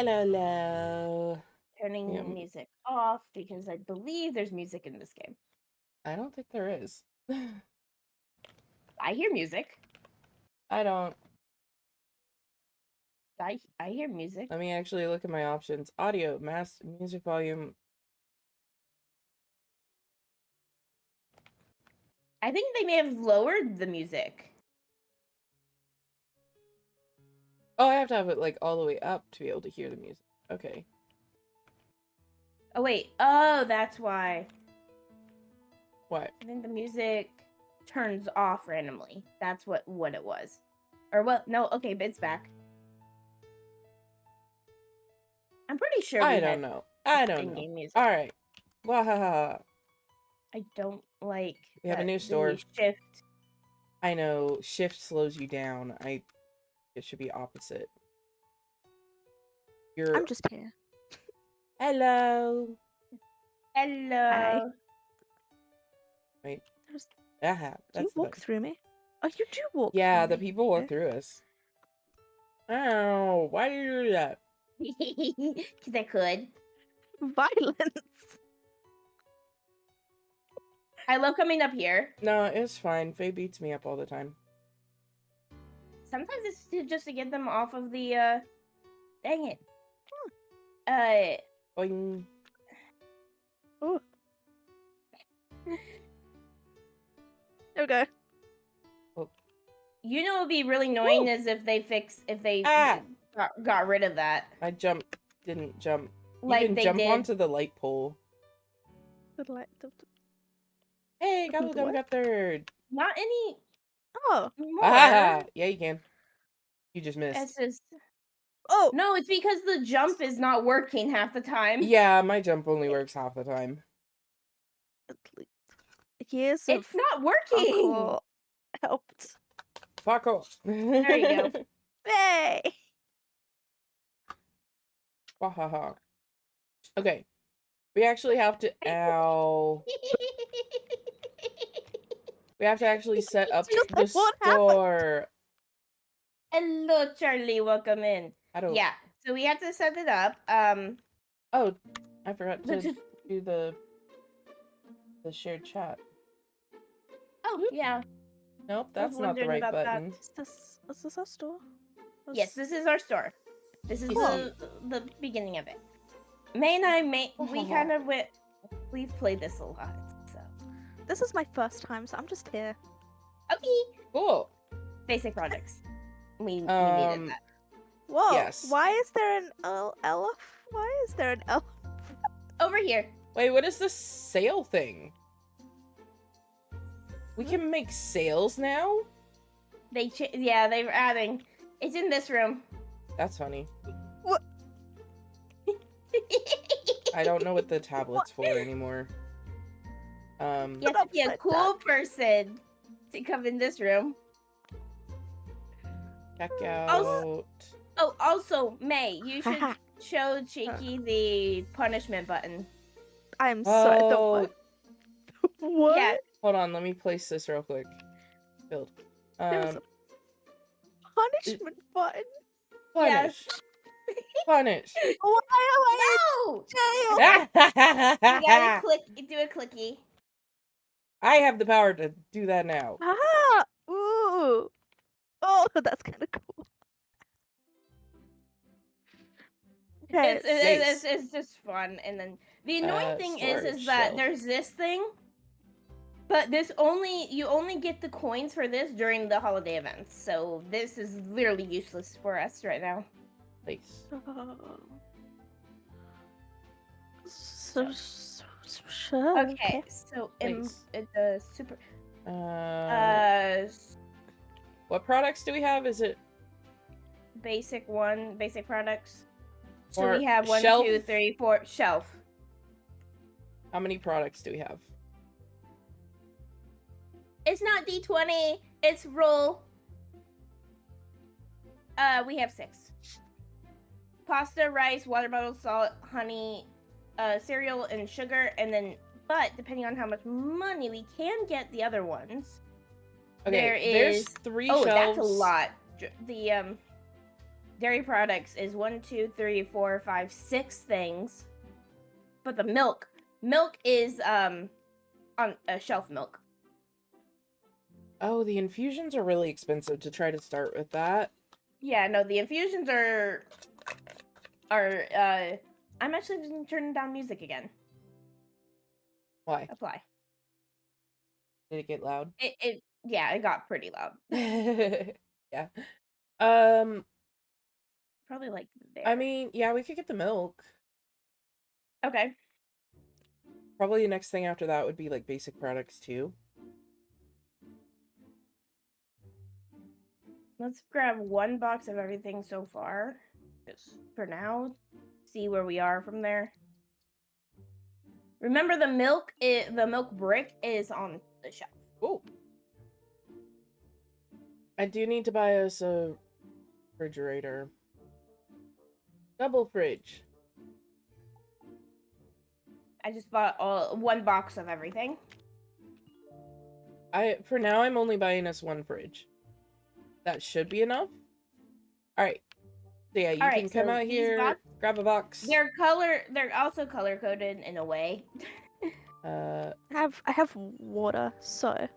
Hello, hello. Turning music off because I believe there's music in this game. I don't think there is. I hear music. I don't. I hear music. Let me actually look at my options. Audio, music volume. I think they may have lowered the music. Oh, I have to have it like all the way up to be able to hear the music. Okay. Oh wait. Oh, that's why. What? I think the music turns off randomly. That's what it was. Or what? No. Okay, but it's back. I'm pretty sure I we don't had know. I don't know. in-game music. All right. Wahaha. I don't like. We have a new the store. shift. I know. Shift slows you down. It should be opposite. I'm just here. Hello. Hello. Hi. Wait. Do you walk through me? Oh, you do walk Yeah, through the me. people walk through us. Oh, why do you do that? Because I could. Violence. I love coming up here. No, it's fine. Faye beats me up all the time. Sometimes it's just to get them off of the, dang it. Boing. Oh. Okay. Oh. You know, it would be really annoying is if they got rid of that. I didn't jump. Like you can they jump did. onto the light pole. Hey, Gobblegum got third. Not any. Oh. More. Ah, yeah, you can. You just missed. It's just. Oh. No, it's because the jump is not working half the time. Yeah, my jump only works half the time. Years it's of not working. Uncle helped. Fuck off. There you go. Hey. Wahaha. Okay. We actually have to. Ow. We have to actually set up the store. Hello, Charlie. Welcome in. I don't. Yeah. So we have to set it up. Oh, I forgot to do the shared chat. Oh yeah. Nope, that's not the right button. Is this our store? Yes, this is our store. This is the beginning of it. May and I we kind of we've played this a lot, so this is my first time, so I'm just here. Okay. Cool. Basic projects. We needed that. Whoa. Yes. Why is there an elf? Why is there an elf? Over here. Wait, what is this sale thing? We can make sales now? Yeah, they're adding. It's in this room. That's funny. What? I don't know what the tablet's for anymore. You have to be a cool person to come in this room. Check out. Also, May, you should show Cheeky the punishment button. I'm sorry. What? Yeah. Hold on, let me place this real quick. Build. There's a punishment button. Punish. Yes. Why Punish. am I No! in jail? You gotta do a clicky. I have the power to do that now. Ah! Ooh! Oh, that's kind of cool. Okay. It's just fun, and then the annoying thing is that there's this thing, but you only get the coins for this during the holiday events. So this is literally useless for us right now. Place. Sure. Okay, so in the super. What products do we have? Is it basic products? So or we have 1, shelf? 2, 3, 4 shelf. How many products do we have? It's not D20. It's roll. We have 6. Pasta, rice, water bottle, salt, honey, cereal, and sugar, and then. But depending on how much money we can get, the other ones. Okay, there's 3 shelves. Oh, that's a lot. dairy products is 1, 2, 3, 4, 5, 6 things. But the milk is on a shelf milk. Oh, the infusions are really expensive to try to start with that. Yeah, no, the infusions are I'm actually turning down music again. Why? Apply. Did it get loud? It got pretty loud. Yeah. Probably like there. I mean, yeah, we could get the milk. Okay. Probably the next thing after that would be like basic products too. Let's grab one box of everything so far. Just for now. See where we are from there. Remember the milk brick is on the shelf. Oh. I do need to buy us a refrigerator. Double fridge. I just bought one box of everything. For now I'm only buying us one fridge. That should be enough. Alright. So yeah, you can come out here, grab a box. They're also color coded in a way. I have water, so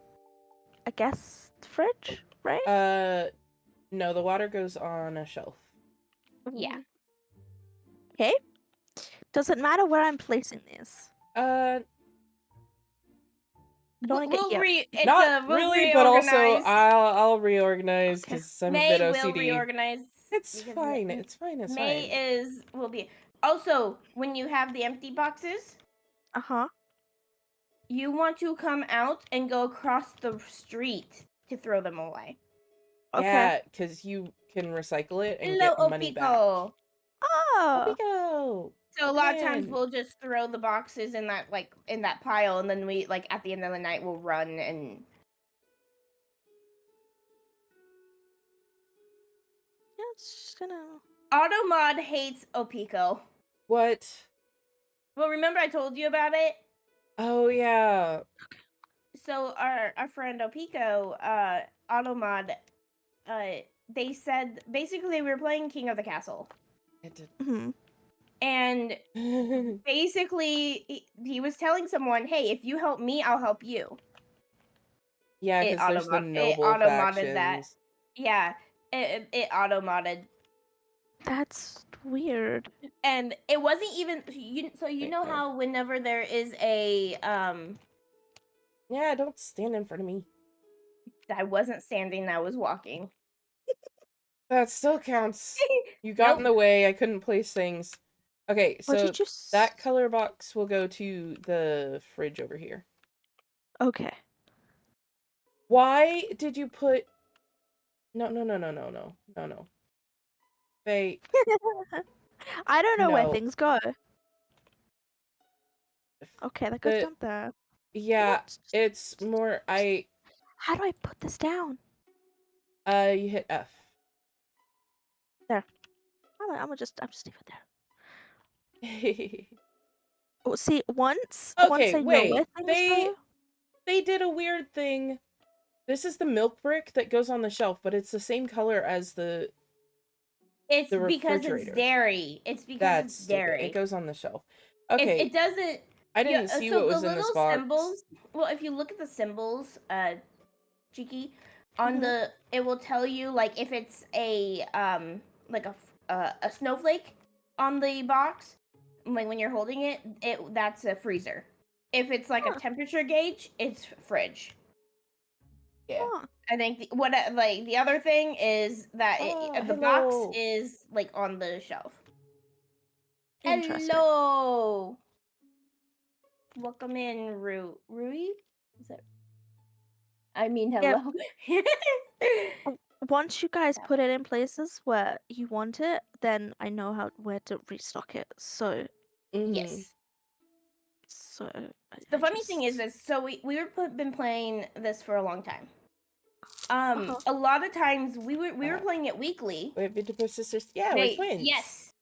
I guess fridge, right? No, the water goes on a shelf. Yeah. Okay. Does it matter where I'm placing this? We'll really, but also I'll reorganize because I'm a bit OCD. Will reorganize. It's fine. It's fine. It's fine. Will be. Also, when you have the empty boxes, you want to come out and go across the street to throw them away. Okay. Yeah, because you can recycle it and get money back. Oh. Opico. So a lot of times we'll just throw the boxes in that pile, and then we at the end of the night we'll run and. Yeah, it's just gonna. Automod hates Opico. What? Well, remember I told you about it? Oh yeah. So our friend Opico, Automod, they said basically we were playing King of the Castle. It did. Mm-hmm. And basically he was telling someone, hey, if you help me, I'll help you. Yeah, because there's the noble factions. That. Yeah, it auto-modded. That's weird. And it wasn't even you know how whenever there is a Yeah, don't stand in front of me. I wasn't standing, I was walking. That still counts. You got in the way, I couldn't place things. Okay, so that color box will go to the fridge over here. Okay. Why did you put... No. Faye. I don't know where things go. Okay, that goes down there. Yeah, it's more... How do I put this down? You hit F. There. I'm just leave it there. Oh, see, once I know where things go... They did a weird thing. This is the milk brick that goes on the shelf, but it's the same color as the because it's dairy. It's because it's dairy. It goes on the shelf. Okay. It doesn't... I didn't see what was in this box. Symbols, well, if you look at the symbols, Cheeky, on the... It will tell you, like, if it's a snowflake on the box, like, when you're holding it, that's a freezer. If it's, like, a temperature gauge, it's fridge. Yeah. I think the other thing is that the box is like on the shelf. Hello. Welcome in, Rui. Is that? I mean, hello. Yep. Once you guys put it in places where you want it, then I know where to restock it. So yes. So the funny thing is this. So we've been playing this for a long time. A lot of times we were playing it weekly. We're sisters. Yeah, we're twins. Yes.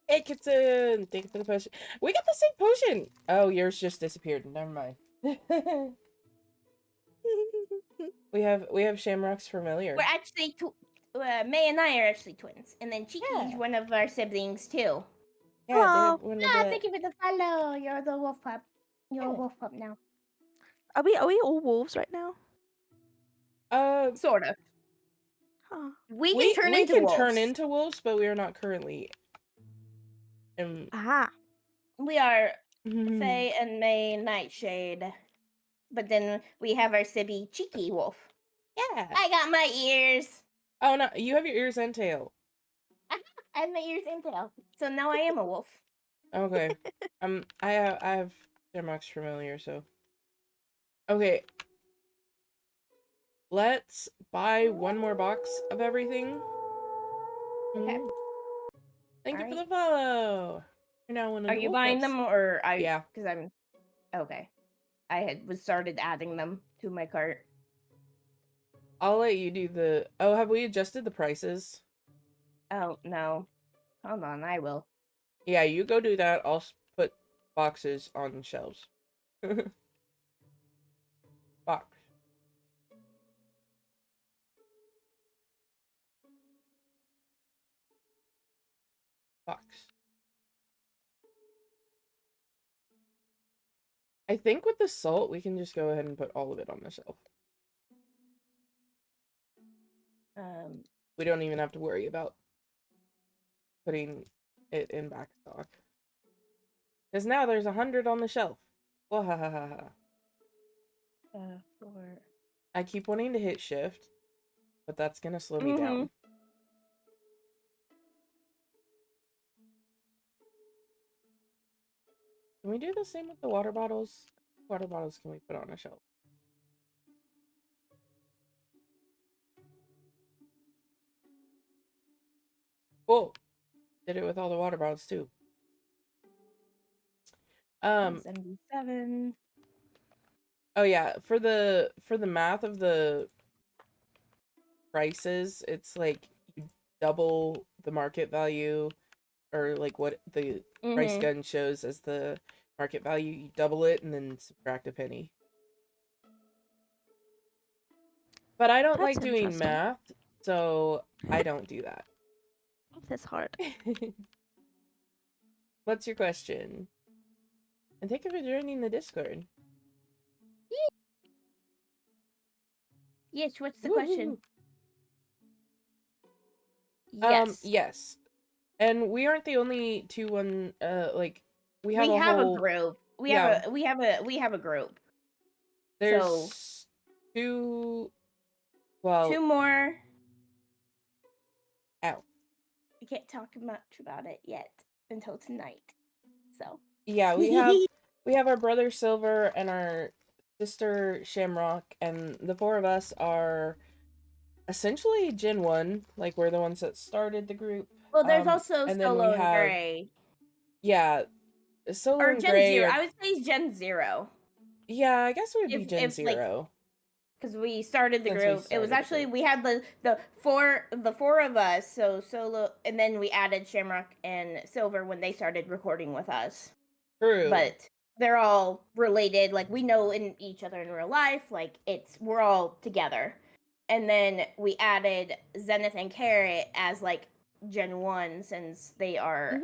Hey, Kitten. Thank you for the potion. We got the same potion. Oh, yours just disappeared. Never mind. we have Shamrock's familiar. We're actually May and I are actually twins, and then Cheeky's one of our siblings too. Yeah, they're Hello. one of the. Thank you for the follow. You're the wolf pup. You're a wolf pup now. Are we all wolves right now? Sort of. Huh. We can turn into wolves, but we are not currently. Aha. We are Faye and May Nightshade. But then we have our sibby Cheeky Wolf. Yeah. I got my ears. Oh no, you have your ears and tail. I have my ears and tail. So now I am a wolf. Okay. I have Shamrock's familiar, so. Okay. Let's buy one more box of everything. Okay. Thank you for the follow. You're now one of the Are you wolf buying pups. them or Yeah. Because I'm okay. I was started adding them to my cart. I'll let you do the. Oh, have we adjusted the prices? Oh no. Hold on, I will. Yeah, you go do that. I'll put boxes on shelves. Box. Box. I think with the salt, we can just go ahead and put all of it on the shelf. We don't even have to worry about putting it in back stock. Because now there's 100 on the shelf. Wahahaha. I keep wanting to hit shift, but that's gonna slow me down. Can we do the same with the water bottles? Water bottles can we put on a shelf? Cool. Did it with all the water bottles too. 77. Oh yeah, for the math of the prices, it's like you double the market value, or like what the price gun shows as the market value. You double it and then subtract a penny. But I don't like doing math, so I don't do that. That's hard. What's your question? And thank you for joining the Discord. Yes, what's the question? Yes. Yes. And we aren't the only like we have a group. We have a group. There's two more. Ow. I can't talk much about it yet until tonight. So yeah, we have our brother Silver and our sister Shamrock, and the four of us are essentially Gen 1. Like, we're the ones that started the group. Well, there's also and Solo and Gray. Yeah, Solo or and Gen Gray 0. I would say Gen 0. Yeah, I guess it would be Gen 0. Because we started the group. It was actually, we had the four of us, so Solo, and then we added Shamrock and Silver when they started recording with us. True. But they're all related. Like, we know each other in real life. Like, we're all together. And then we added Zenith and Carrot as like Gen 1, since they are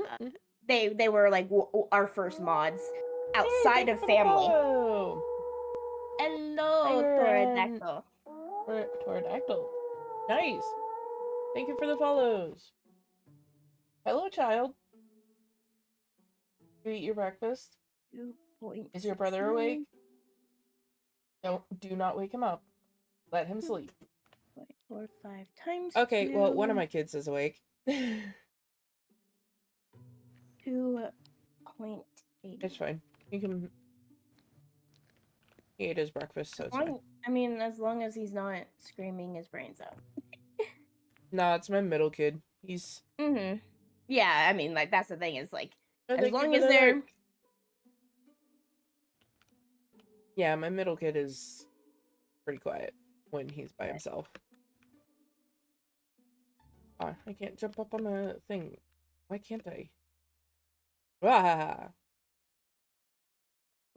they were like our first mods outside of family. Hello, Pterodactyl. Pterodactyl. Nice. Thank you for the follows. Hello, child. You eat your breakfast? Is your brother awake? Do not wake him up. Let him sleep. 0.45 times Okay, 2. well, one of my kids is awake. 2.8. It's fine. He ate his breakfast, so it's fine. I mean, as long as he's not screaming his brains out. Nah, it's my middle kid. He's... Yeah, I mean, like, that's the thing, is like, as long as they're... Yeah, my middle kid is pretty quiet when he's by himself. Oh, I can't jump up on the thing. Why can't I? Ah!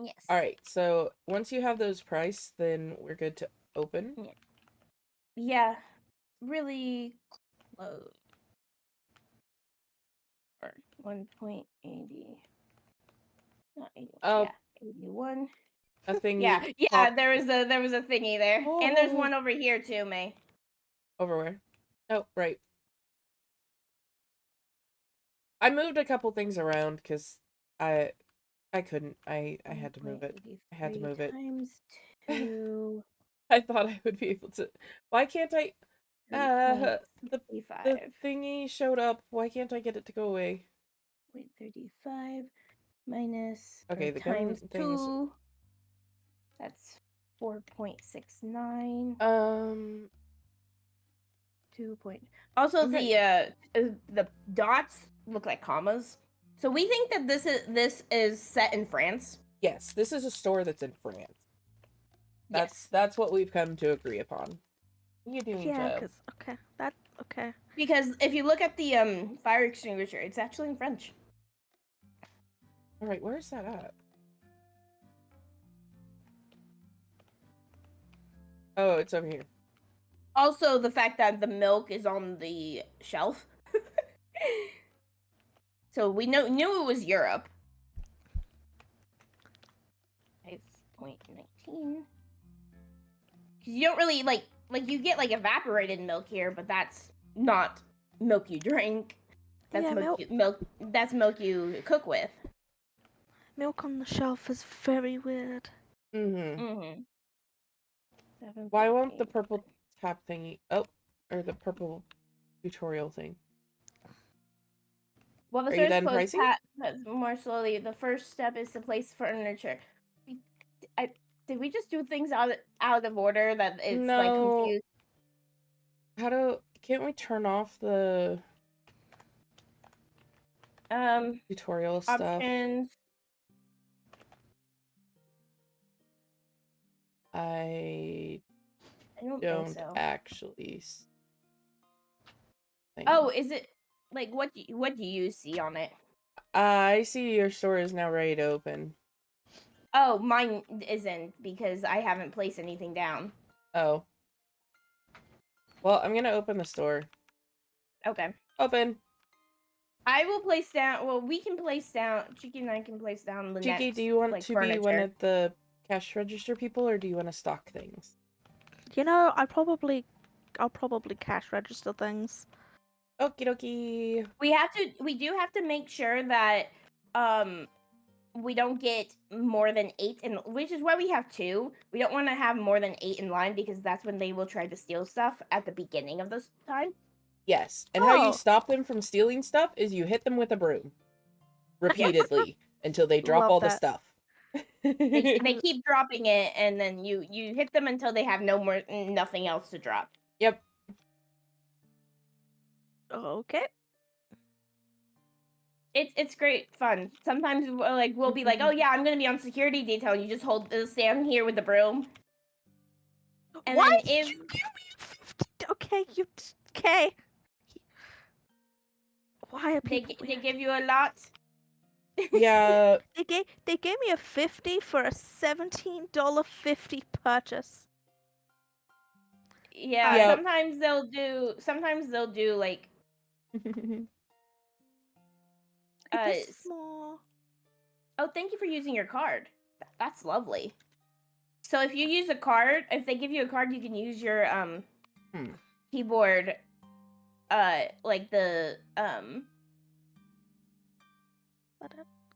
Yes. Alright, so once you have those priced, then we're good to open. Yeah. Really Load. Or 1.80. Not 80. Oh, Yeah, 81. a thingy. Yeah. There was a thingy there, and there's one over here too, May. Over where? Oh, right. I moved a couple things around because I couldn't. I had to move it. I had to move it. Times 2. I thought I would be able to. Why can't I? The 3.65. thingy showed up. Why can't I get it to go away? 0.35 minus Okay, the times gun thing is 2. That's 4.69. 2 point. Also, okay. the dots look like commas. So we think that this is set in France. Yes, this is a store that's in France. Yes. That's what we've come to agree upon. What are you doing, Yeah, Joe? okay. Because if you look at the fire extinguisher, it's actually in French. All right, where's that at? Oh, it's over here. Also, the fact that the milk is on the shelf. So we knew it was Europe. 5.19. Because you don't really like you get like evaporated milk here, but that's not milk you drink. That's milk. That's milk you cook with. Milk on the shelf is very weird. Mm-hmm. Why won't the purple tab thingy? Oh, or the purple tutorial thing. Well, the Are you done close pricing? more slowly. The first step is to place furniture. Did we just do things out of order that it's like confused? Can't we turn off the tutorial stuff? Options. I don't think so. Actually. Oh, is it like what do you see on it? I see your store is now ready to open. Oh, mine isn't because I haven't placed anything down. Oh. Well, I'm gonna open the store. Okay. Open. I will place down. Well, we can place down. Cheeky and I can place down the Cheeky, next. do you want to furniture. be one of the cash register people, or do you want to stock things? You know, I'll probably cash register things. Okie dokie. We do have to make sure that we don't get more than 8 in, which is why we have 2. We don't want to have more than 8 in line because that's when they will try to steal stuff at the beginning of this time. Yes, and how you stop them from stealing stuff is you hit them with a broom repeatedly until they drop all the stuff. They keep dropping it, and then you hit them until they have nothing else to drop. Yep. Okay. It's great fun. Sometimes we'll be like, oh yeah, I'm gonna be on security detail. And you just stand here with the broom. And Why then did you give me 50? Okay, okay. Why are people? They give you a lot. Yeah. They gave me a 50 for a $17.50 purchase. Yeah, Yep. Sometimes they'll do like. This is more. Oh, thank you for using your card. That's lovely. So if you use a card, if they give you a card, you can use your keyboard, like the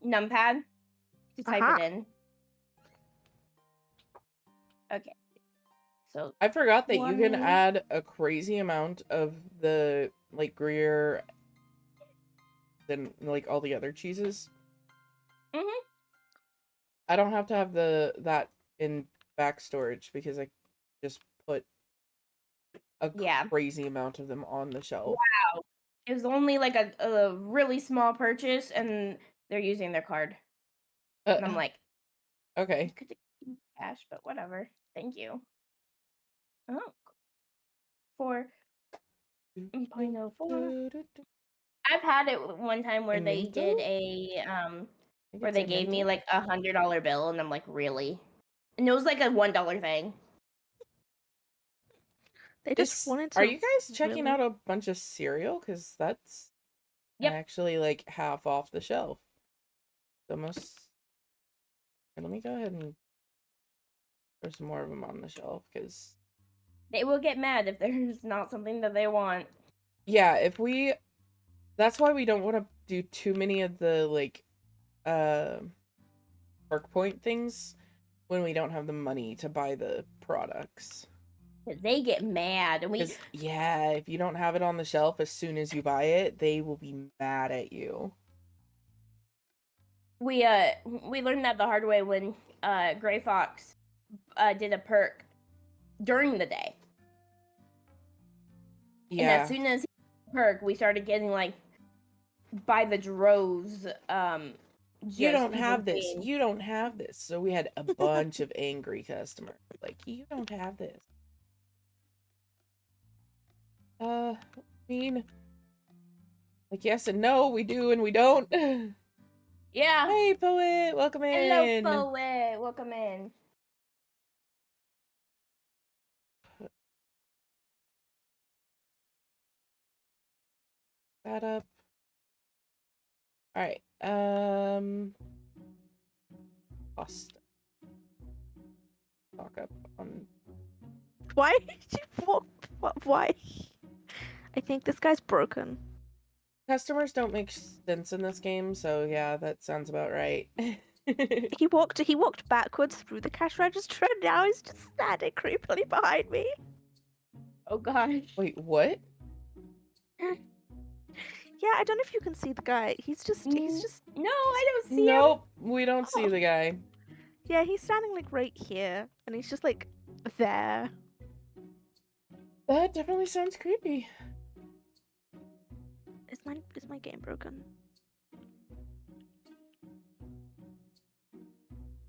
numpad to type it in. Okay. So I forgot that you can add a crazy amount of the like Gruyere than like all the other cheeses. I don't have to have that in back storage because I just put a crazy amount of them on the shelf. Wow. It was only like a really small purchase and they're using their card. And I'm like, okay. Could cash, but whatever. Thank you. Oh. 4.04. I've had it one time where they did a where they gave me like $100 bill, and I'm like, really? And it was like a $1 thing. They just wanted to. Are you guys checking really... out a bunch of cereal? Because that's actually like half off the shelf. Almost. Let me go ahead and put some more of them on the shelf because they will get mad if there's not something that they want. Yeah, if we. That's why we don't want to do too many of the like perk point things when we don't have the money to buy the products. They get mad, and yeah, if you don't have it on the shelf as soon as you buy it, they will be mad at you. We learned that the hard way when Gray Fox did a perk during the day. Yeah. And as soon as he did the perk, we started getting like by the droves. You don't have this. You don't have this. So we had a bunch of angry customers. Like, you don't have this. I mean, like, yes and no, we do and we don't. Yeah. Hey, Poet, welcome in. Hello, Poet, welcome in. That up. All right. Pasta. Talk up on. Why did you walk? Why? I think this guy's broken. Customers don't make sense in this game, so yeah, that sounds about right. He walked backwards through the cash register, and now he's just standing creepily behind me. Oh gosh. Wait, what? Yeah, I don't know if you can see the guy. He's just. No, I don't see him. Nope, we don't see the guy. Yeah, he's standing like right here, and he's just like there. That definitely sounds creepy. Is my game broken?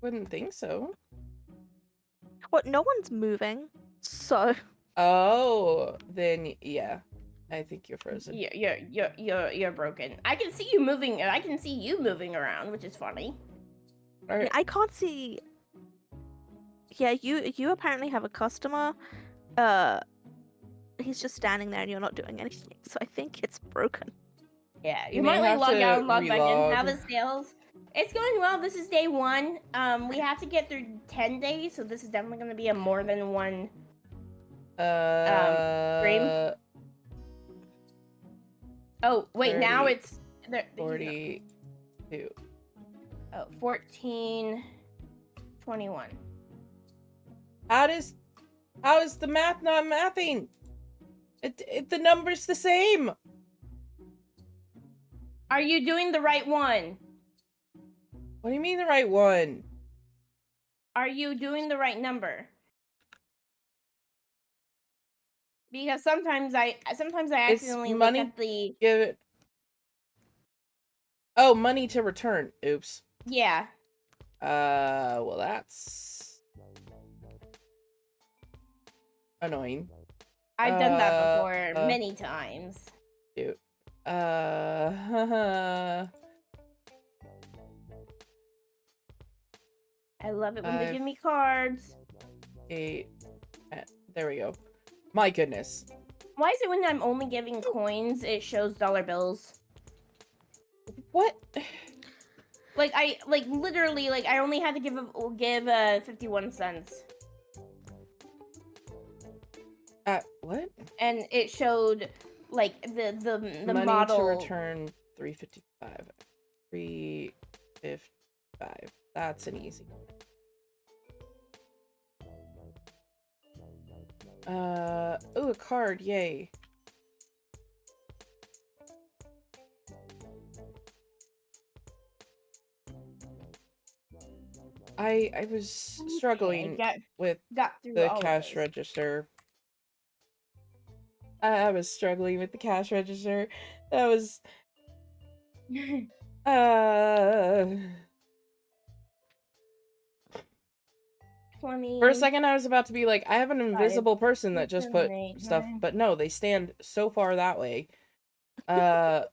Wouldn't think so. What? No one's moving. So. Oh, then yeah, I think you're frozen. You're broken. I can see you moving. I can see you moving around, which is funny. Right. Yeah, I can't see. Yeah, you apparently have a customer. He's just standing there, and you're not doing anything. So I think it's broken. Yeah, you might like log out and log back in. How the sales? It's going well. This is day 1. We have to get through 10 days, so this is definitely going to be a more than one stream. Oh, wait, 30, now it's 42. Oh, 14 21. How is the math not mathing? The number's the same. Are you doing the right one? What do you mean the right one? Are you doing the right number? Because sometimes I accidentally look at the give it. Oh, money to return. Oops. Yeah. Well, that's annoying. I've done that before many times. Dude. I love it when they give me cards. 8. There we go. My goodness. Why is it when I'm only giving coins, it shows dollar bills? What? Literally, I only had to give 51 cents. What? And it showed like the money model to return 355. 355. That's an easy one. Oh, a card, yay. I was struggling with the cash register. I was struggling with the cash register. That was 20. For a second, I was about to be like, I have an invisible person that just put stuff, but no, they stand so far that way. 50,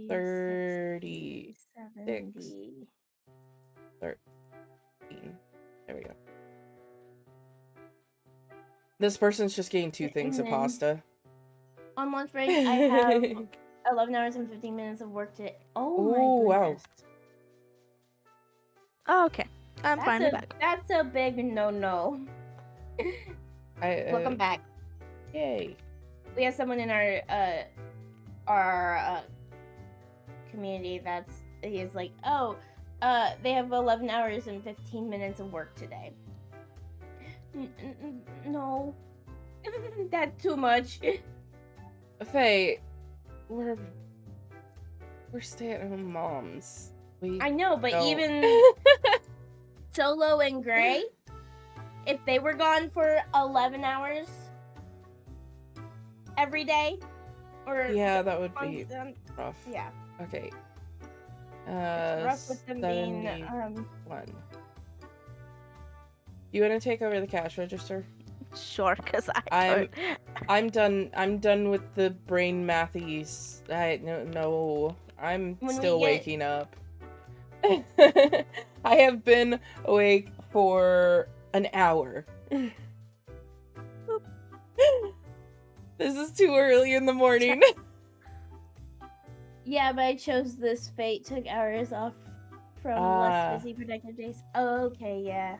30, 70. 13. There we go. This person's just getting 2 things of pasta. On lunch break, I have 11 hours and 15 minutes of work today. Oh my goodness. Wow. Oh, okay. I'm finally back. That's a big no-no. Welcome back. Yay. We have someone in our community he's like, oh, they have 11 hours and 15 minutes of work today. No. That's too much. Faye, we're stay-at-home moms. I know, but even Solo and Gray, if they were gone for 11 hours every day, or yeah, that would be rough. Yeah. Okay. It's rough with them being 1. You want to take over the cash register? Sure, because I'm done with the brain mathies. No, I'm still waking up. I have been awake for an hour. This is too early in the morning. Yeah, but I chose this fate. Took hours off from less busy productive days. Oh, okay, yeah.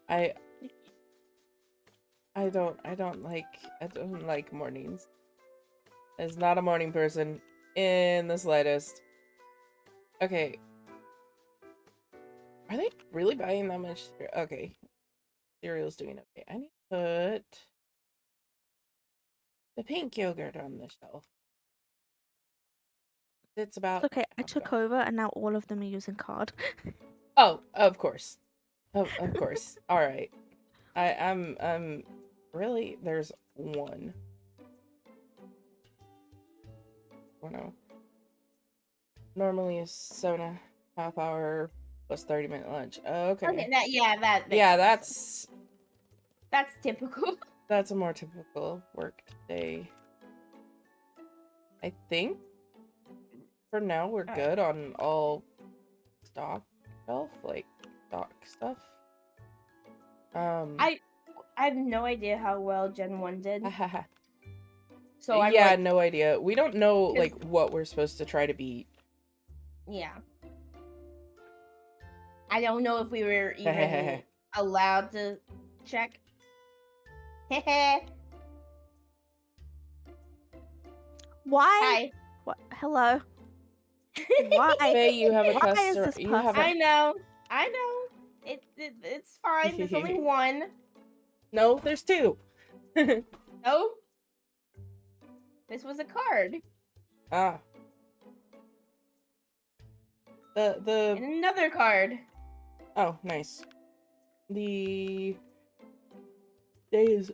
I don't like mornings. As not a morning person in the slightest. Okay. Are they really buying that much? Okay. Cereal's doing okay. I need to put the pink yogurt on the shelf. It's about... It's okay, I took over and now all of them are using card. Oh, of course. Of course. Alright. I'm really, there's 1. Oh no. Normally a 7.5 hour plus 30-minute lunch. Okay. Okay, that's typical. That's a more typical work day. I think for now we're good on all stock stuff. I have no idea how well Gen 1 did. So yeah, no idea. We don't know like what we're supposed to try to beat. Yeah. I don't know if we were even allowed to check. Why? Hi. What? Hello. Why? Faye, you have a Why customer. is this person? I know. It's fine. There's only 1. No, there's 2. Oh. This was a card. Ah. And another card. Oh, nice. The day is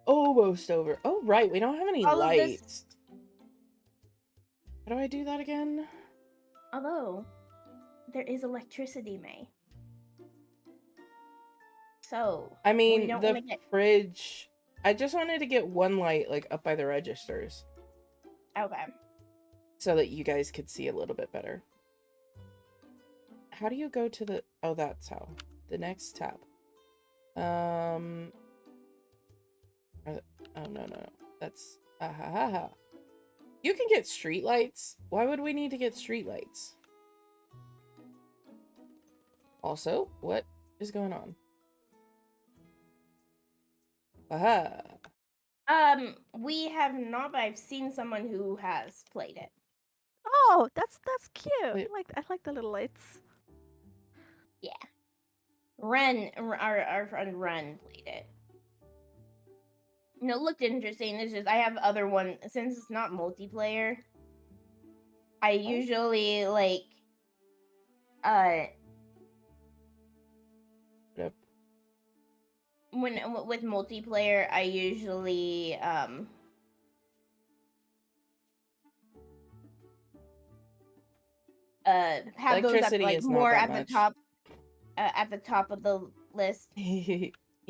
almost over. Oh, right. We don't have any lights. How do I do that again? Although, there is electricity, May. So, I mean, the fridge... I just wanted to get 1 light, like, up by the registers. Okay. So that you guys could see a little bit better. How do you go to the... Oh, that's how. The next tab. Oh, no. That's... You can get street lights. Why would we need to get street lights? Also, what is going on? Aha. We have not, but I've seen someone who has played it. Oh, that's cute. Wait. I like the little lights. Yeah. Ren, our friend Ren played it. It looked interesting. It's just I have other one since it's not multiplayer. I usually like Yep. with multiplayer I usually have those up, like more at the top of the list.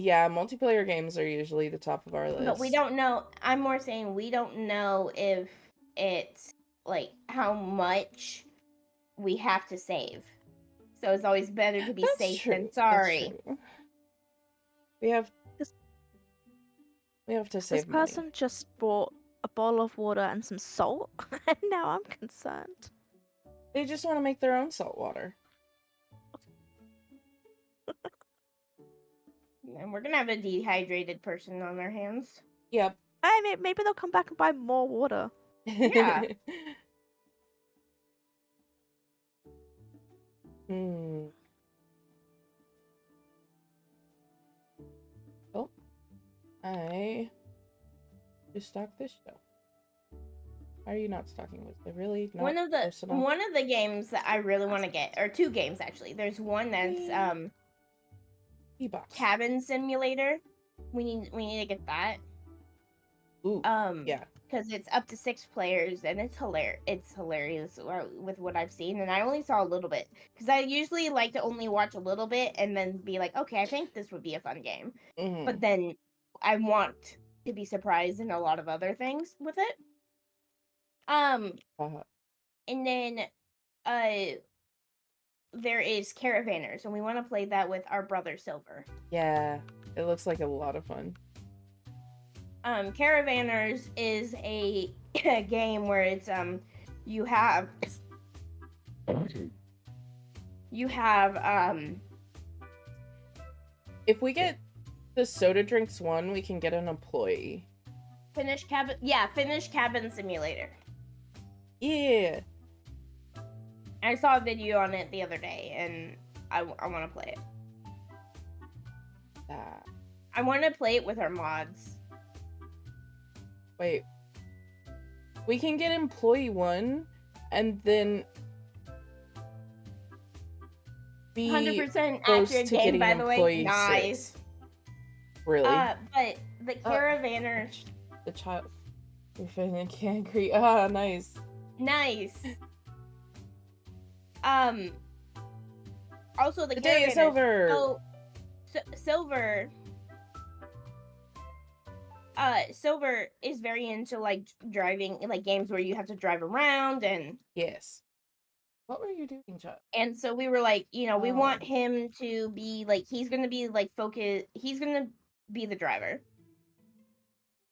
Yeah, multiplayer games are usually the top of our list. But we don't know. I'm more saying we don't know if it's like how much we have to save. So it's always better to be safe than sorry. That's true. We have to save money. This person just bought a bottle of water and some salt, and now I'm concerned. They just want to make their own salt water. And we're gonna have a dehydrated person on our hands. Yep. Maybe they'll come back and buy more water. Yeah. Oh, I just stock this show. Why are you not stocking with it? Really? Not one of the games that I really want to get, or two games actually. There's one that's E-box. Cabin Simulator. We need to get that. Ooh. Yeah. Because it's up to 6 players and it's hilarious. It's hilarious with what I've seen, and I only saw a little bit because I usually like to only watch a little bit and then be like, okay, I think this would be a fun game. Mm-hmm. But then I want to be surprised in a lot of other things with it. And then there is Caravanners, and we want to play that with our brother Silver. Yeah, it looks like a lot of fun. Caravanners is a game where it's you have if we get the soda drinks one, we can get an employee. Finnish Cabin Simulator. Yeah. I saw a video on it the other day, and I want to play it. I want to play it with our mods. Wait. We can get employee 1, and then be 100% accurate game, by the way. Nice. 6. Really? But the Caravanners. The child. You're feeling angry. Ah, nice. Nice. Also, the day is over. Silver. Silver is very into like driving, like games where you have to drive around and. Yes. What were you doing, Chuck? And so we were like, we want him to be like, he's gonna be like focused. He's gonna be the driver.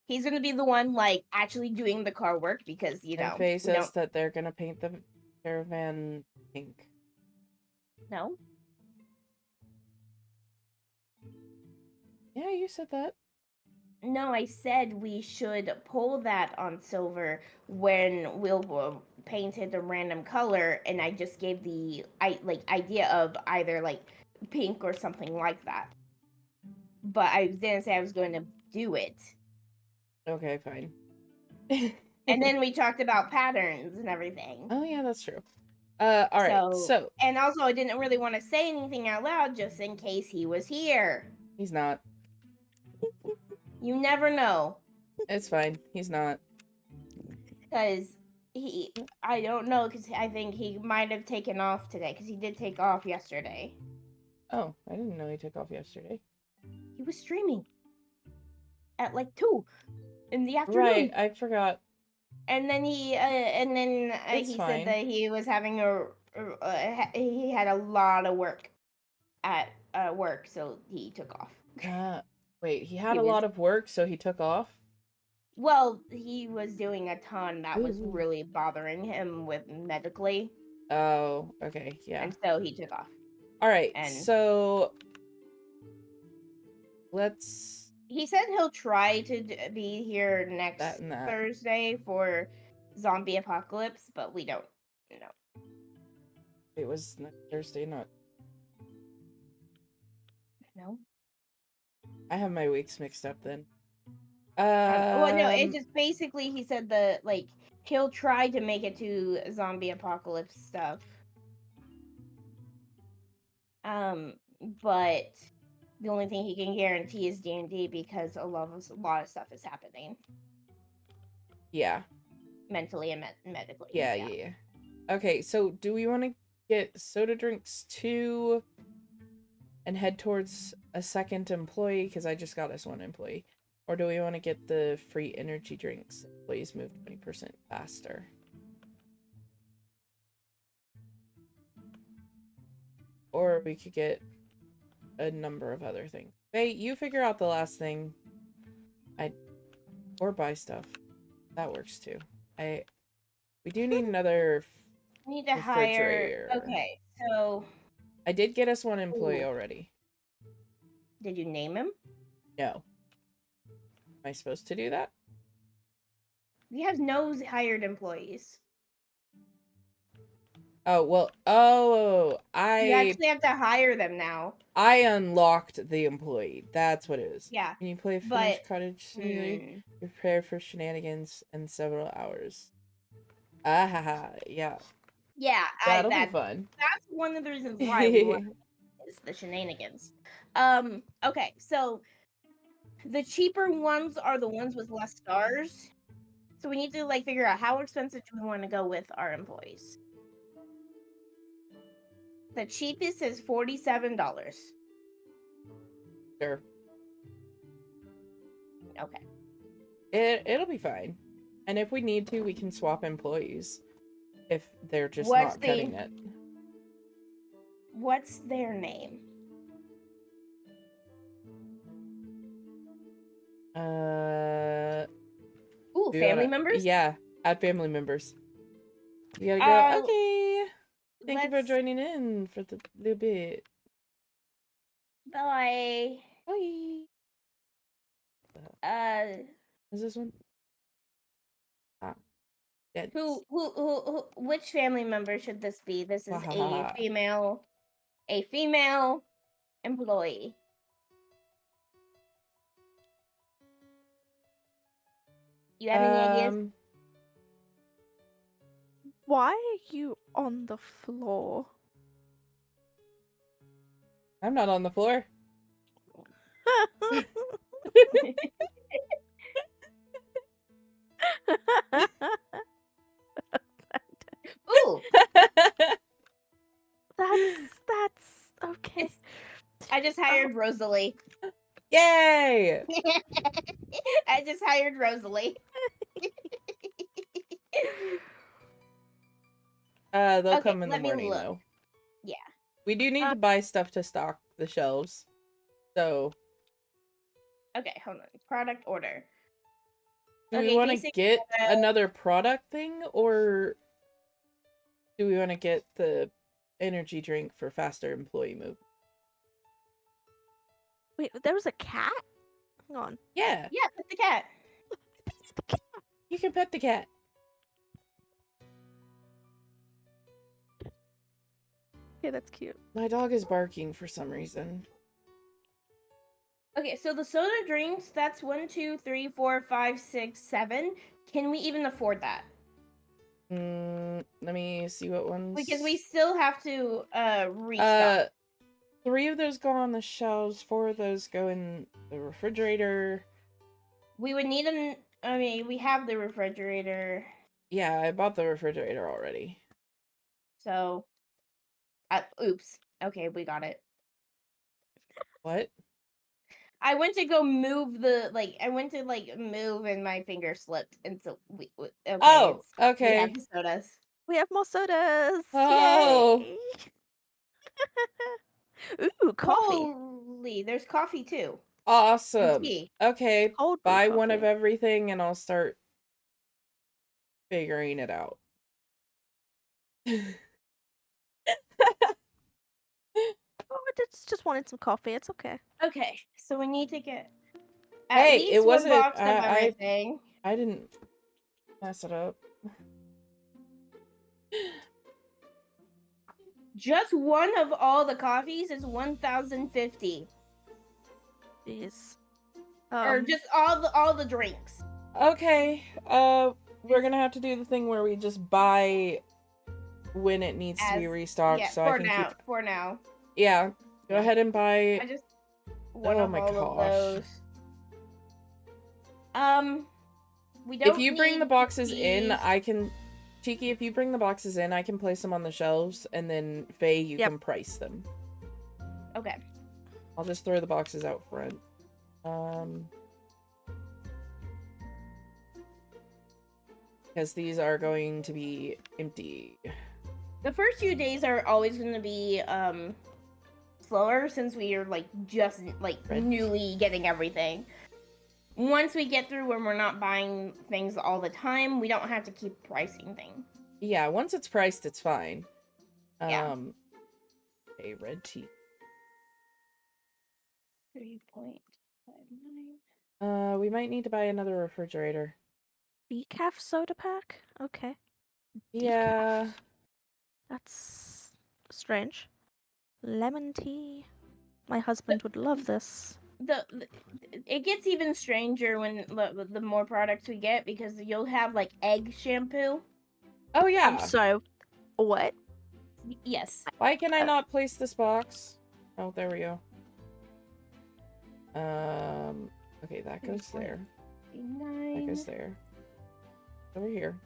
He's gonna be the one like actually doing the car work because And Faye says that they're gonna paint the caravan pink. No. Yeah, you said that. No, I said we should pull that on Silver when we'll paint it a random color, and I just gave the idea of either like pink or something like that. But I didn't say I was going to do it. Okay, fine. And then we talked about patterns and everything. Oh yeah, that's true. All right. So and also I didn't really want to say anything out loud just in case he was here. He's not. You never know. It's fine. He's not. Because I don't know, because I think he might have taken off today, because he did take off yesterday. Oh, I didn't know he took off yesterday. He was streaming at like 2 in the afternoon. Right, I forgot. And then he said that he was having he had a lot of work at work, so he took off. Wait, he had a lot of work, so he took off? Well, he was doing a ton that was really bothering him with medically. Oh, okay, yeah. And so he took off. All right, so let's... He said he'll try to be here next Thursday for Zombie Apocalypse, but we don't know. It was next Thursday, not... No? I have my weeks mixed up then. Well, no, it's just basically he said he'll try to make it to Zombie Apocalypse stuff. But the only thing he can guarantee is D&D because a lot of stuff is happening. Yeah. Mentally and medically. Yeah. Okay, so do we want to get soda drinks 2 and head towards a second employee? Because I just got us 1 employee. Or do we want to get the free energy drinks? Employees move 20% faster. or we could get a number of other things. Hey, you figure out the last thing. Or buy stuff. That works too. We do need another We need to refrigerator. hire. Okay, so I did get us one employee Ooh. already. Did you name him? No. Am I supposed to do that? We have no hired employees. Oh, well, You actually have to hire them now. I unlocked the employee. That's what it is. Yeah. Can you play Finish Cottage Simulator? Prepare for shenanigans in several hours. Ah, yeah. Yeah, That'll be fun. That's one of the reasons why we want is the shenanigans. Okay, so the cheaper ones are the ones with less stars. So we need to like figure out how expensive do we want to go with our employees. The cheapest is $47. Sure. Okay. It'll be fine. And if we need to, we can swap employees. If they're just What's not cutting it. What's their name? Ooh, family members? Yeah, add family members. You gotta go, okay. Thank you for joining in for the little bit. Bye. Bye. Is this one? Yes. Which family member should this be? This is a female employee. You have any ideas? Why are you on the floor? I'm not on the floor. Ooh. That's okay. I just hired Rosalie. Yay! I just hired Rosalie. They'll come in the morning though. Yeah. We do need to buy stuff to stock the shelves. So. Okay, hold on. Product order. Do we want to get another product thing, or do we want to get the energy drink for faster employee move? Wait, there was a cat? Hang on. Yeah. Yeah, pet the cat. You can pet the cat. Okay, that's cute. My dog is barking for some reason. Okay, so the soda drinks, that's 1, 2, 3, 4, 5, 6, 7. Can we even afford that? Let me see what ones. Because we still have to restock. 3 of those go on the shelves, 4 of those go in the refrigerator. We would need we have the refrigerator. Yeah, I bought the refrigerator already. So, oops. Okay, we got it. What? I went to go move move and my finger slipped, and so okay. Oh, okay. We have the sodas. We have more sodas. Oh. Yay. Ooh, coffee. Holy, there's coffee too. Awesome. Okay, Cold buy coffee. one of everything and I'll start figuring it out. Oh, I just wanted some coffee. It's okay. Okay, so we need to get at least one box of everything. I didn't mess it up. Just one of all the coffees is 1,050. Jeez. Or just all the drinks. Okay. We're gonna have to do the thing where we just buy when it needs to be restocked. Yeah, so for I can now. keep... For now. Yeah. Go ahead and buy. I just one of all of those. We don't. If you bring the boxes in, I can. Cheeky, if you bring the boxes in, I can place them on the shelves, and then Faye, you can price them. Okay. I'll just throw the boxes out front. Because these are going to be empty. The first few days are always going to be slower since we are like just like newly getting everything. Once we get through when we're not buying things all the time, we don't have to keep pricing things. Yeah, once it's priced, it's fine. Yeah. Okay, red tea. 3.59. We might need to buy another refrigerator. Decaf soda pack? Okay. Yeah. Decaf. That's strange. Lemon tea. My husband would love this. It gets even stranger when the more products we get because you'll have like egg shampoo. Oh yeah. I'm sorry. What? Yes. Why can I not place this box? Oh, there we go. Okay, that goes there. That goes there. Over here.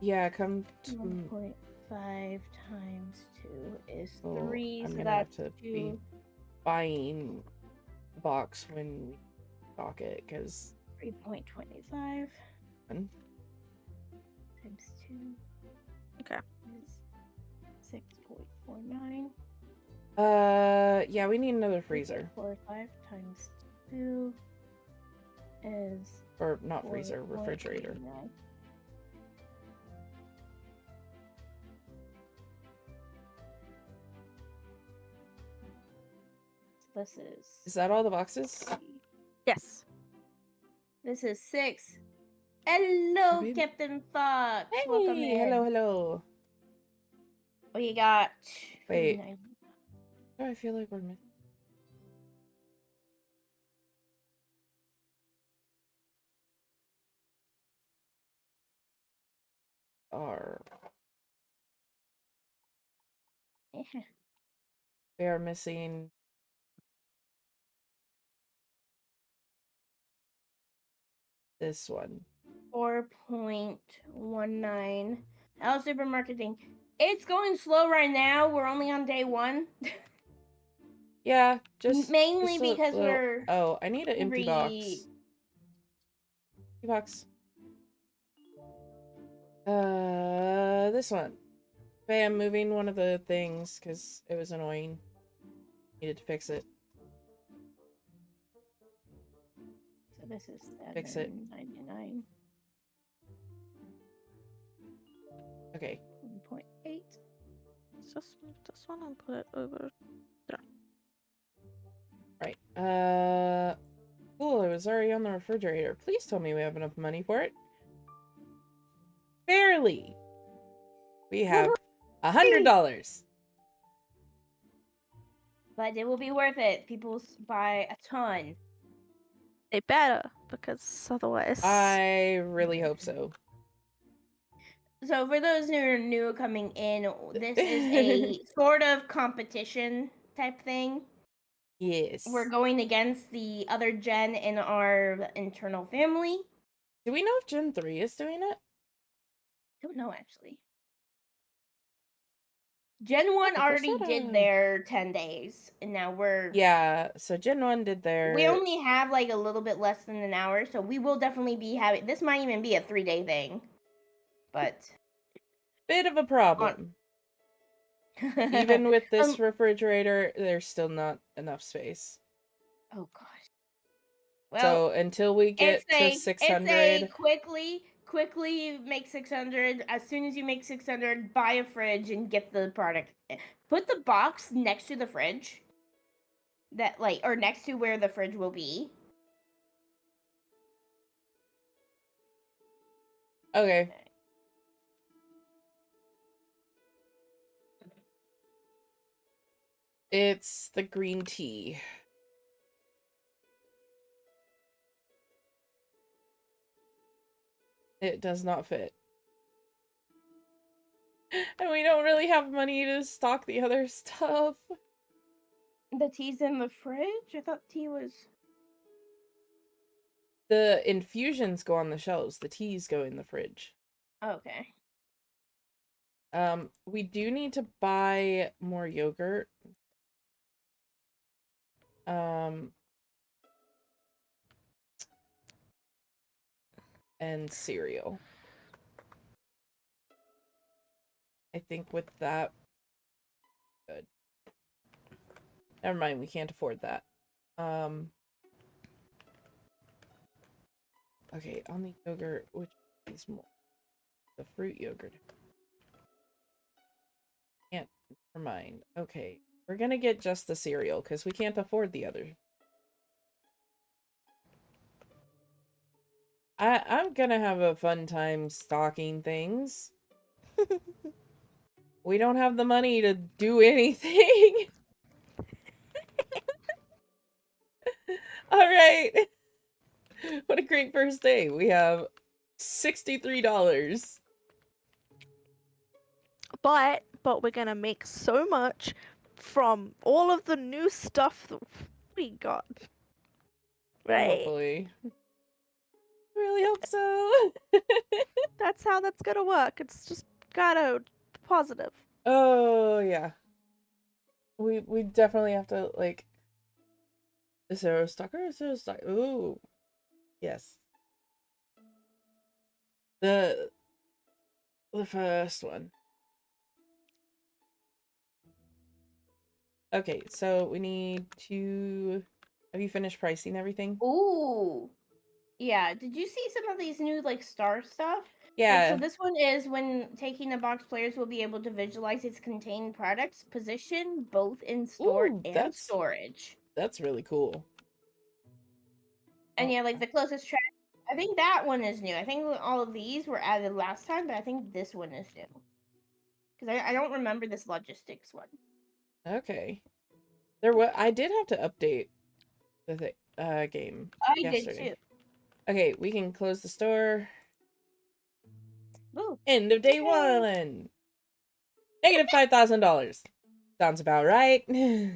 Yeah, come to 1.5 times 2 is 3. I'm so gonna that's have to 2. be buying the box when we stock it, because 3.25 times 2. Okay. Is 6.49. Yeah, we need another freezer. 4.45 times 2 is... Or not freezer, refrigerator. 89. This is... Is that all the boxes? Yes. This is 6. Hello, Maybe. Captain Fox. Hey, welcome in. hello. We got... Wait. Oh, I feel like we're missing. We are missing this one. 4.19. How's supermarketing? It's going slow right now. We're only on day 1. Yeah, mainly just because we're... Oh, I need an empty box. Empty box. This one. Okay, I'm moving one of the things because it was annoying. Needed to fix it. So this is Fix it. $7.99. Okay. 1.8. Just this one and put it over there. Right. Cool, it was already on the refrigerator. Please tell me we have enough money for it. Barely. We have $100. But it will be worth it. People buy a ton. They better, because otherwise... I really hope so. So for those who are new coming in, this is a sort of competition type thing. Yes. We're going against the other gen in our internal family. Do we know if Gen 3 is doing it? Don't know, actually. Gen 1 already did their 10 days, and now we're... Yeah, so Gen 1 did their... We only have, like, a little bit less than an hour, so we will definitely be having... This might even be a 3-day thing. But... Bit of a problem. Even with this refrigerator, there's still not enough space. Oh, gosh. Well, so until we get to 600... It's a quickly make 600. As soon as you make 600, buy a fridge and get the product. Put the box next to the fridge. That, like, or next to where the fridge will be. Okay. It's the green tea. It does not fit. And we don't really have money to stock the other stuff. The tea's in the fridge? I thought tea was... The infusions go on the shelves. The teas go in the fridge. Okay. We do need to buy more yogurt. And cereal. I think with that, good. Never mind, we can't afford that. Okay, on the yogurt, which is more? The fruit yogurt. Can't, never mind. Okay, we're gonna get just the cereal, because we can't afford the other. I'm gonna have a fun time stocking things. We don't have the money to do anything. Alright. What a great first day. We have $63. But we're gonna make so much from all of the new stuff that we got. Right? Hopefully. I really hope so. That's how that's gonna work. It's just gotta positive. Oh yeah. We definitely have to like. Is there a stalker? Is there a stalker? Ooh. Yes. The first one. Okay, so we need to. Have you finished pricing everything? Ooh. Yeah, did you see some of these new like star stuff? Yeah. So this one is when taking a box, players will be able to visualize its contained products position both in store and storage. That's really cool. And yeah, like the closest track. I think that one is new. I think all of these were added last time, but I think this one is new. Because I don't remember this logistics one. Okay. I did have to update the game yesterday. Did too. Okay, we can close the store. Ooh. End of day one. Negative $5,000. Sounds about right. Nice.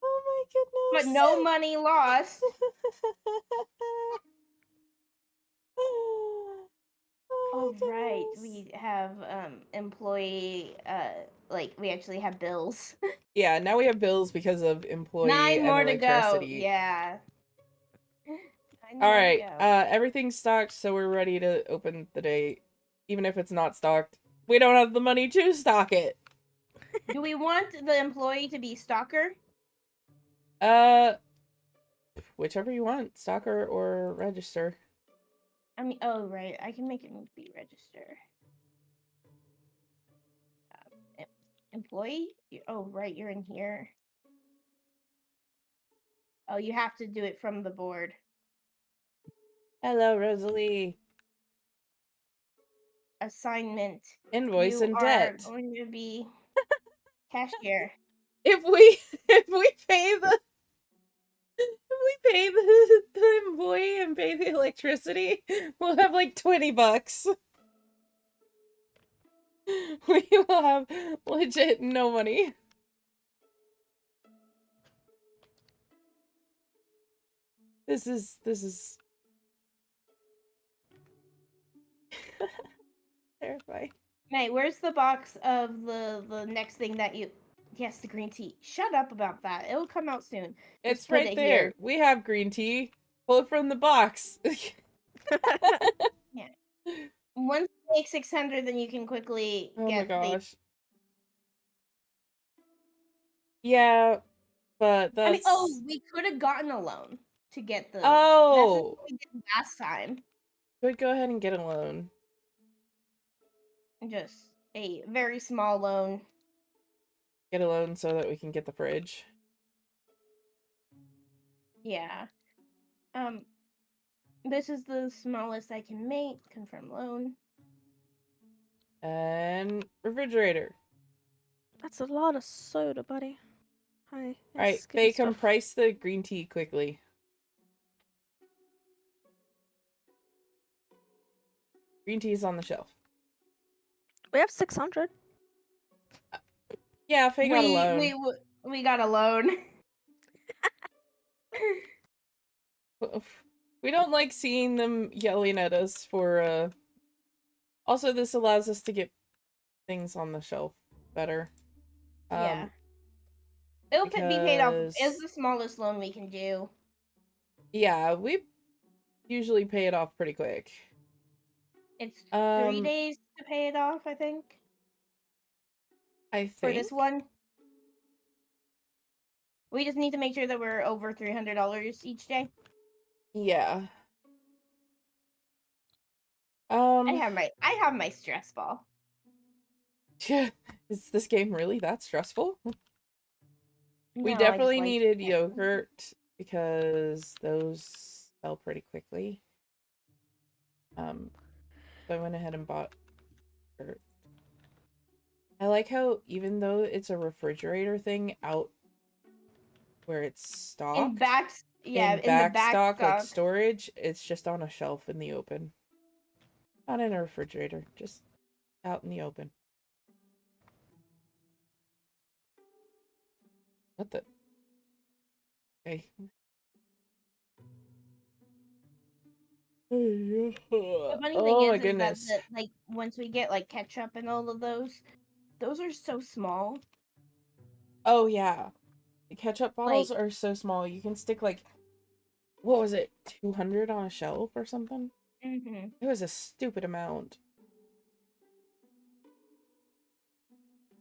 Oh my goodness. But no money lost. Oh right, we have employee like we actually have bills. Yeah, now we have bills because of employee 9 and more electricity. to go. Yeah. All right, everything's stocked, so we're ready to open the day. Even if it's not stocked, we don't have the money to stock it. Do we want the employee to be stalker? Whichever you want, stalker or register. I mean, oh right, I can make it be register. Employee? Oh right, you're in here. Oh, you have to do it from the board. Hello, Rosalie. Assignment. Invoice and debt. You are going to be cashier. If we pay the employee and pay the electricity, we'll have like $20. We will have legit no money. This is terrifying. Hey, where's the box of the next thing that you? Yes, the green tea. Shut up about that. It'll come out soon. It's right there. Here. We have green tea. Pull it from the box. Yeah. Once you make 600, then you can quickly get. Oh my gosh. the... Yeah, but that's. I mean, we could have gotten a loan to get the. Oh. That's what we did last time. Could go ahead and get a loan. Just a very small loan. Get a loan so that we can get the fridge. Yeah. This is the smallest I can make. Confirm loan. And refrigerator. That's a lot of soda, buddy. Hi. Alright, they can price the green tea quickly. Green tea is on the shelf. We have 600. Yeah, Faye got a loan. We got a loan. We don't like seeing them yelling at us for, Also, this allows us to get things on the shelf better. Yeah. It'll be paid off. It's the smallest loan we can do. Yeah, usually pay it off pretty quick. It's 3 days to pay it off, I think. I think for this one. We just need to make sure that we're over $300 each day. Yeah. I have my stress ball. Yeah. Is this game really that stressful? We No, definitely needed yogurt because those sell pretty quickly. So I went ahead and bought yogurt. I like how even though it's a refrigerator thing out where it's stocked in the back stock, like stock. storage, it's just on a shelf in the open. Not in a refrigerator, just out in the open. What the? Okay. The funny thing is that like once we get like ketchup and all of those are so small. Oh yeah, the ketchup bottles are so small. You can stick like, what was it, 200 on a shelf or something? Mm-hmm. It was a stupid amount.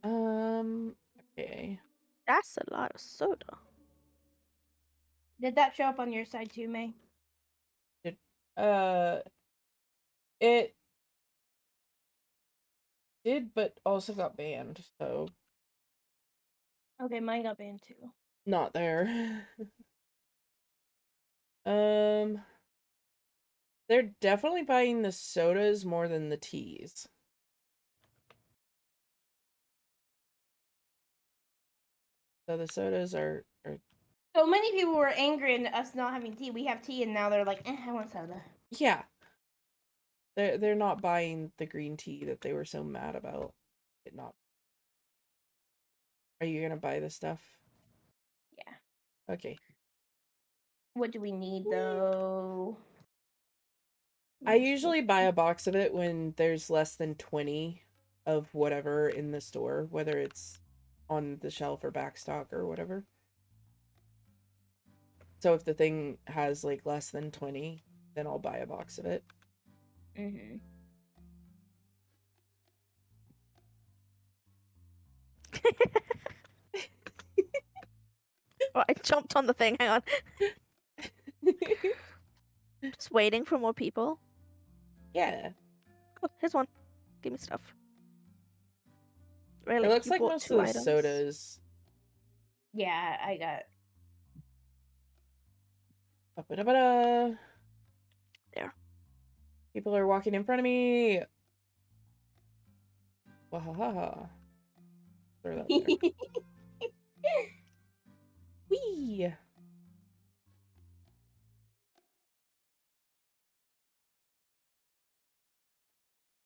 Okay. That's a lot of soda. Did that show up on your side too, May? It did, but also got banned, so. Okay, mine got banned too. Not there. They're definitely buying the sodas more than the teas. So the sodas are... So many people were angry at us not having tea. We have tea, and now they're like, I want soda. Yeah. They're not buying the green tea that they were so mad about it not. Are you gonna buy the stuff? Yeah. Okay. What do we need though? I usually buy a box of it when there's less than 20 of whatever in the store, whether it's on the shelf or back stock or whatever. So if the thing has like less than 20, then I'll buy a box of it. Mm-hmm. Oh, I jumped on the thing. Hang on. Just waiting for more people. Yeah. Oh, here's one. Give me stuff. Really? It looks You like bought most 2 of the items? sodas. Yeah, I got. Ba-ba-da-ba-da. There. People are walking in front of me. Wahaha. Throw that there. Whee!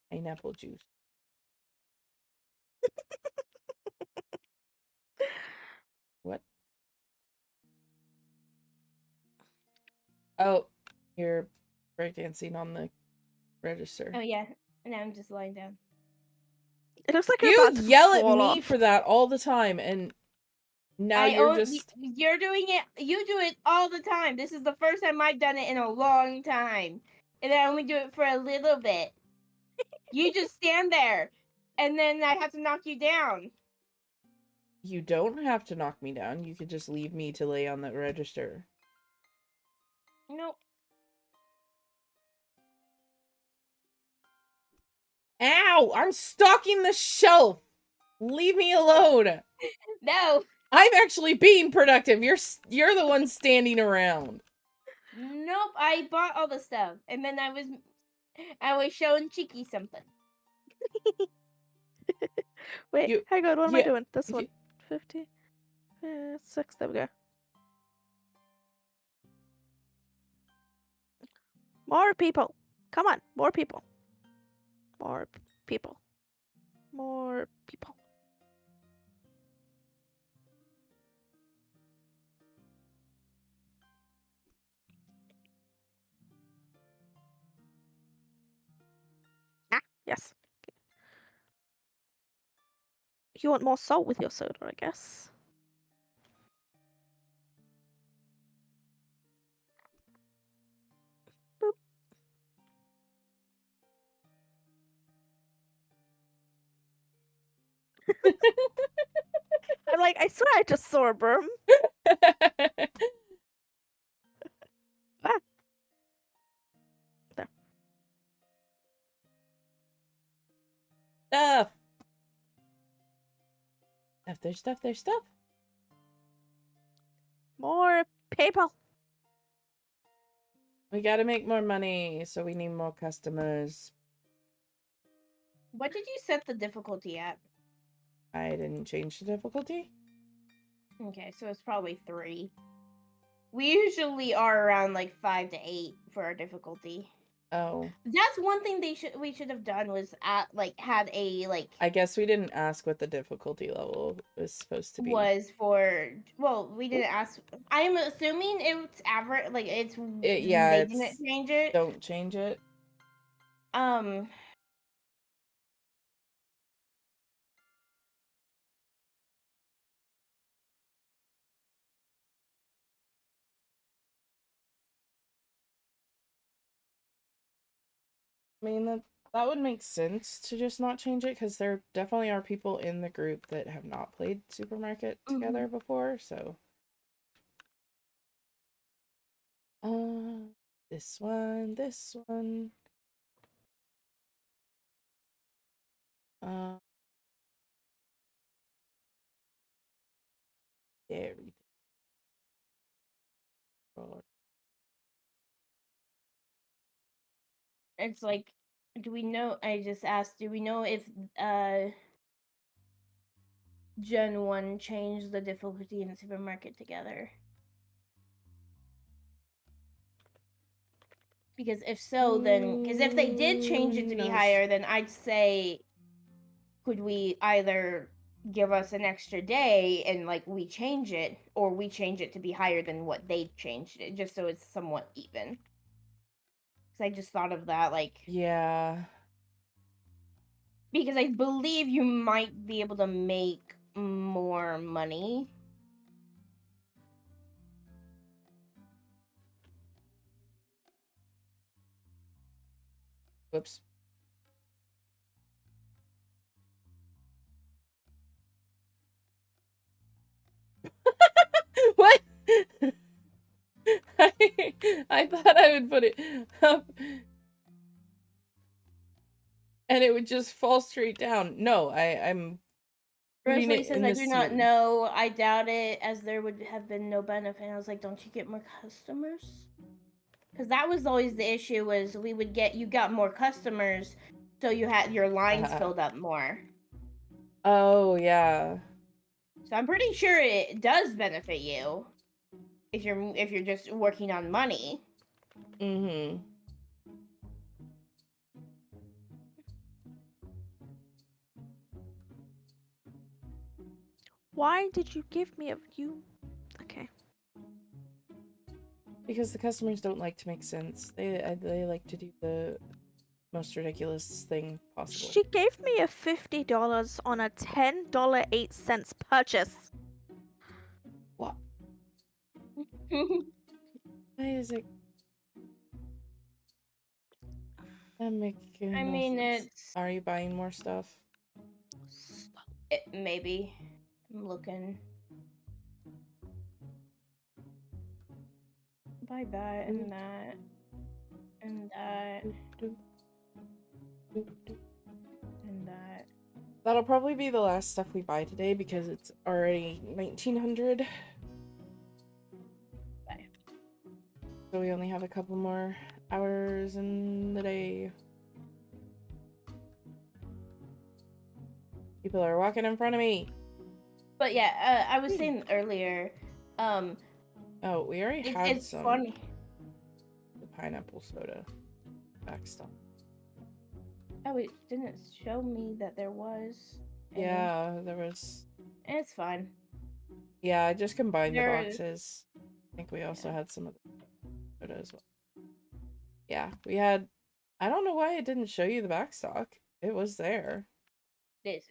Pineapple juice. What? Oh, you're breakdancing on the register. Oh yeah, and I'm just lying down. It looks like you're You about to yell at fall me off. for that all the time, and now you're just... You're doing it. You do it all the time. This is the first time I've done it in a long time, and I only do it for a little bit. You just stand there, and then I have to knock you down. You don't have to knock me down. You could just leave me to lay on the register. Nope. Ow! I'm stalking the shelf! Leave me alone! No. I'm actually being productive. You're the one standing around. Nope. I bought all the stuff, and then I was showing Cheeky something. Wait, hang on. What am I doing? This one. 50. 6. There we go. More people. Come on. More people. More people. More people. Ah, yes. You want more salt with your soda, I guess. Boop. I'm like, I swear I just saw a broom. Ah. There. Stuff. There's stuff. There's stuff. More paper. We gotta make more money, so we need more customers. What did you set the difficulty at? I didn't change the difficulty. Okay, so it's probably 3. We usually are around like 5 to 8 for our difficulty. Oh. That's one thing we should have done was had a I guess we didn't ask what the difficulty level was supposed to be. Was for we didn't ask. I'm assuming it's average. Like yeah, they didn't change it. Don't change it. I mean, that would make sense to just not change it, because there definitely are people in the group that have not played Supermarket Together before, so. This one. Everything. It's like, do we know? I just asked. Do we know if Gen 1 changed the difficulty in Supermarket Together? Because if so, then because if they did change it to be higher, then I'd say, could we either give us an extra day and we change it, or we change it to be higher than what they changed it, just so it's somewhat even. Because I just thought of that, yeah, because I believe you might be able to make more money. Whoops. What? I thought I would put it up and it would just fall straight down. No, I'm Rosalie says, I do not know. I doubt it, as there would have been no benefit. And I was like, don't you get more customers? Because that was always the issue, was you got more customers, so you had your lines filled up more. Oh, yeah. So I'm pretty sure it does benefit you if you're just working on money. Mm-hmm. Why did you give me Okay. Because the customers don't like to make sense. They like to do the most ridiculous thing possible. She gave me a $50 on a $10.08 purchase. What? Why is it? I mean, it's. Are you buying more stuff? Maybe. I'm looking. Buy that and that. And that. And that. That'll probably be the last stuff we buy today, because it's already 1900. Bye. So we only have a couple more hours in the day. People are walking in front of me. But yeah, I was saying earlier, oh, we already had it's some. funny. The pineapple soda backstop. Oh, it didn't show me that there was. Yeah, there was. It's fine. Yeah, I just combined the boxes. I think we also had some of the soda as well. Yeah, we had. I don't know why it didn't show you the backstock. It was there.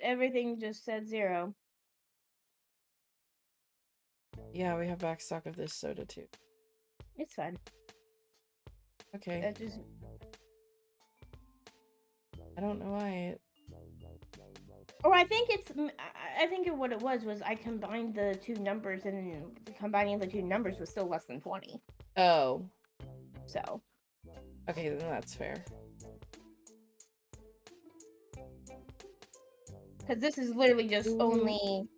Everything just said 0. Yeah, we have backstock of this soda too. It's fine. Okay. I don't know why Or I think what it was I combined the two numbers, and combining the two numbers was still less than 20. Oh. So. Okay, then that's fair. Because this is literally just only...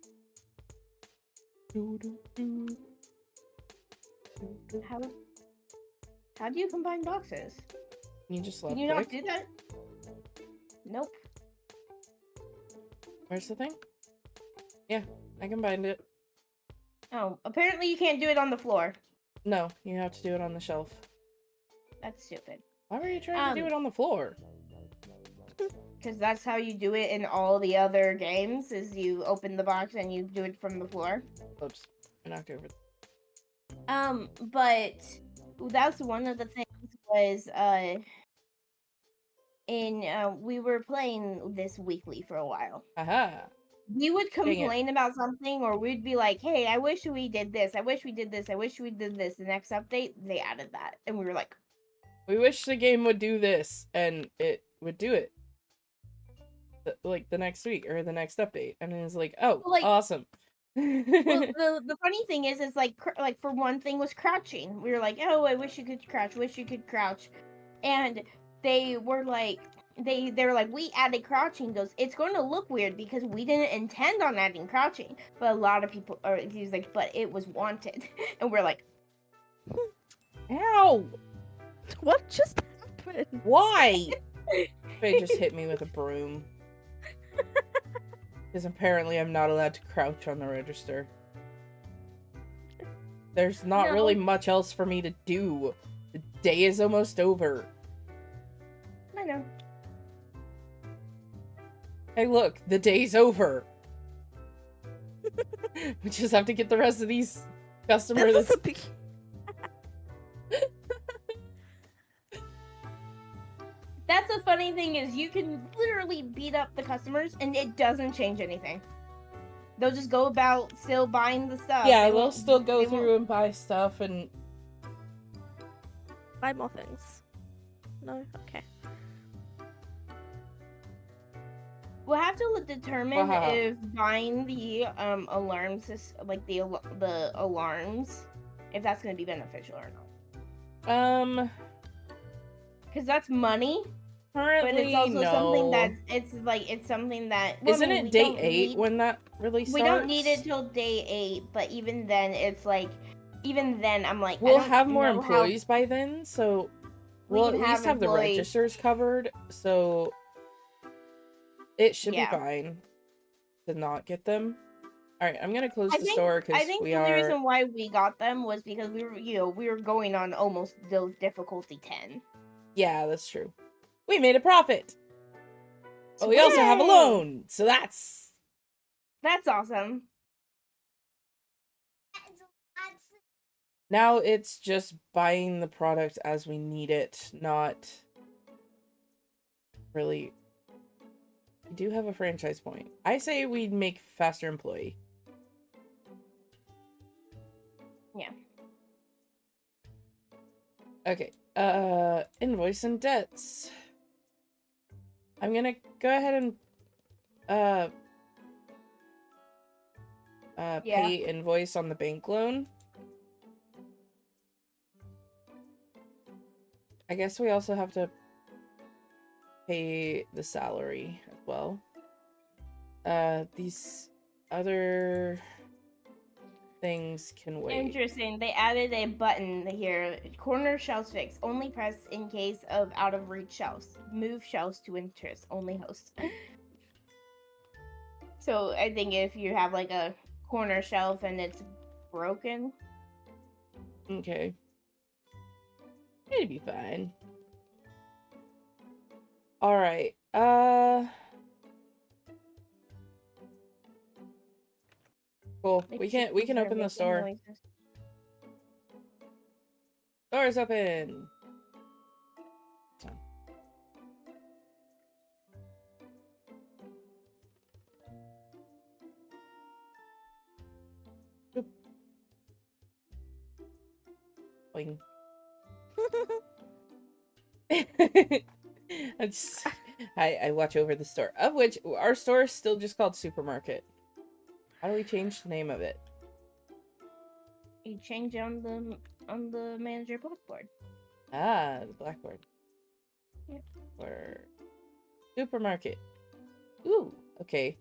How do you combine boxes? You just Can you not do that? Nope. Where's the thing? Yeah, I combined it. Oh, apparently you can't do it on the floor. No, you have to do it on the shelf. That's stupid. Why were you trying to do it on the floor? Because that's how you do it in all the other games, is you open the box and you do it from the floor. Oops, I knocked over. But that's one of the things was, we were playing this weekly for a while. Aha. We would complain about something, or we'd be like, hey, I wish we did this, I wish we did this, I wish we did this. The next update, they added that. And we were like, we wish the game would do this, and it would do it. Like, the next week, or the next update. And it was like, oh, awesome. Well, the funny thing is like for one thing was crouching. We were like, oh, I wish you could crouch, wish you could crouch. And they were like, they were like, we added crouching. Goes, it's going to look weird because we didn't intend on adding crouching, but a lot of people are. He's like, but it was wanted, and we're like, ow, what just happened? Why? They just hit me with a broom. Because apparently I'm not allowed to crouch on the register. There's not really much else for me to do. The day is almost over. I know. Hey, look, the day's over. We just have to get the rest of these customers. That's the funny thing is you can literally beat up the customers and it doesn't change anything. They'll just go about still buying the stuff. Yeah, they'll still go through and buy stuff and... buy more things. No? Okay. We'll have to determine if buying the alarms, like the alarms, if that's going to be beneficial or not. Because that's money. Currently, but it's also no. something that it's something that. Well, isn't it day 8 when that really starts? We don't need it till day 8, but even then, it's like, even then, I'm like, we'll have more employees by then, so we'll at least have the registers covered, so it should be fine to not get them. All right, I'm gonna close the store because I think the reason why we got them was because we were going on almost the difficulty 10. Yeah, that's true. We made a profit. But we also have a loan, so that's awesome. Now it's just buying the product as we need it, not really. We do have a franchise point. I say we'd make faster employee. Yeah. Okay. Invoice and debts. I'm gonna go ahead and pay invoice on the bank loan. I guess we also have to pay the salary as well. These other things can wait. Interesting. They added a button here. Corner shelves fixed. Only press in case of out of reach shelves. Move shelves to interest. Only host. So I think if you have like a corner shelf and it's broken. Okay. It'd be fine. Alright. Cool. We can open the store. Noises. Door's open. Boop. Boing. I watch over the store, of which our store is still just called Supermarket. How do we change the name of it? You change on the manager blackboard. Ah, the blackboard. Yep. Or Supermarket. Ooh, okay.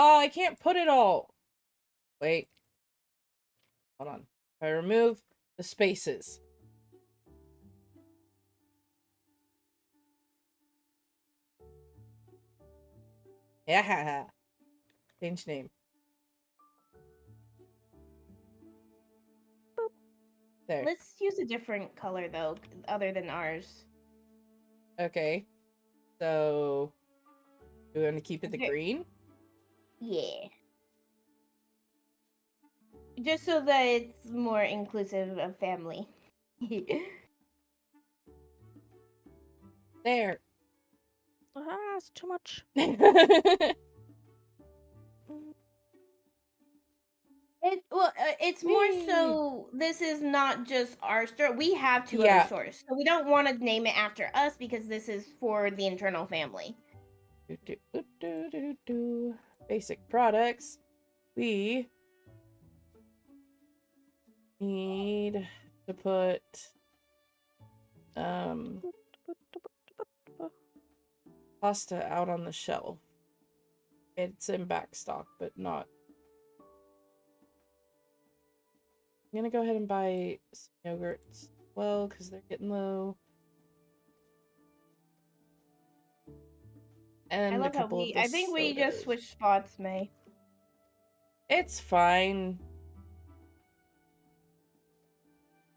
Oh, I can't put it all. Wait. Hold on. If I remove the spaces. Yeah. Change name. Boop. There. Let's use a different color though, other than ours. Okay. So, do we want to keep it the green? Yeah. Just so that it's more inclusive of family. There. Ah, it's too much. It's more so. This is not just our store. We have two other stores, so we don't want to name it after us because this is for the internal family. Basic products. We need to put pasta out on the shelf. It's in back stock, but not. I'm gonna go ahead and buy some yogurts as well because they're getting low. And I love a couple how of the I think we sodas. just switched spots, May. It's fine.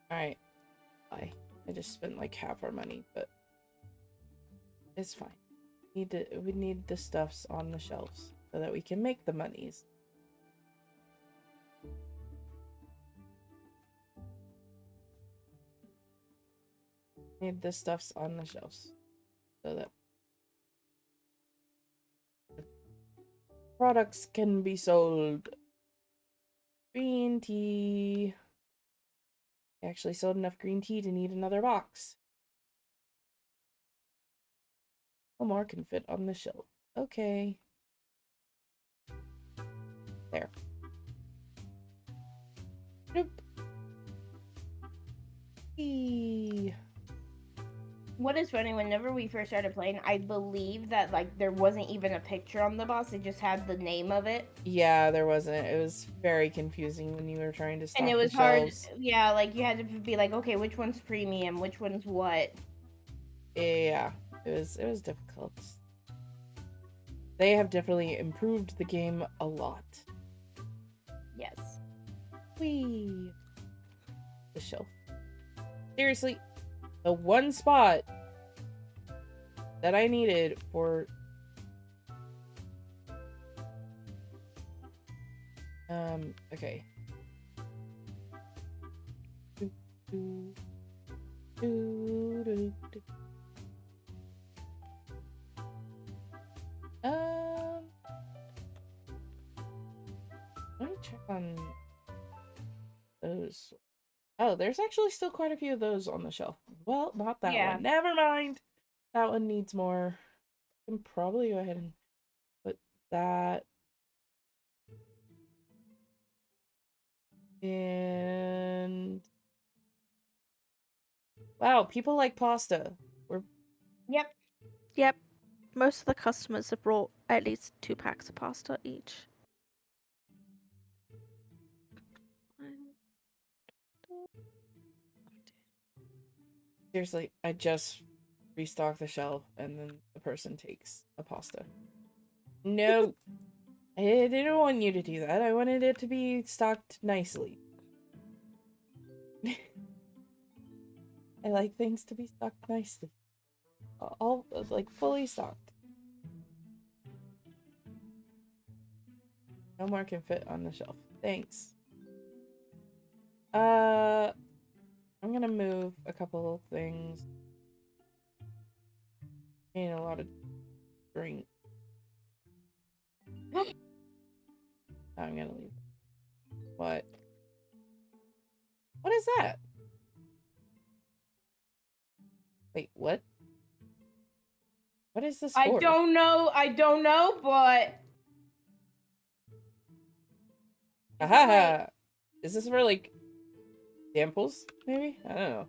Alright. Bye. I just spent like half our money, but it's fine. We need the stuffs on the shelves so that we can make the monies. Need the stuffs on the shelves so that the products can be sold. Green tea. I actually sold enough green tea to need another box. One more can fit on the shelf. Okay. There. Nope. Eee. What is funny, whenever we first started playing, I believe that like there wasn't even a picture on the box, it just had the name of it. Yeah, there wasn't. It was very confusing when you were trying to stock and it the was hard. shelves. Yeah, like you had to be like, okay, which one's premium, which one's what. Yeah, it was difficult. They have definitely improved the game a lot. Yes. Whee! The shelf. Seriously, the one spot that I needed for okay. Let me check on those. Oh, there's actually still quite a few of those on the shelf. Well, not that one. Never mind. That one needs more. I can probably go ahead and put that. And wow, people like pasta. Yep. Most of the customers have brought at least 2 packs of pasta each. Seriously, I just restock the shelf and then the person takes a pasta. No. I didn't want you to do that. I wanted it to be stocked nicely. I like things to be stocked nicely. All like fully stocked. No more can fit on the shelf. Thanks. I'm gonna move a couple of things. Need a lot of drink. I'm gonna leave. What? What is that? Wait, what? What is this for? I don't know, but... Aha! Is this for, like, samples, maybe? I don't know.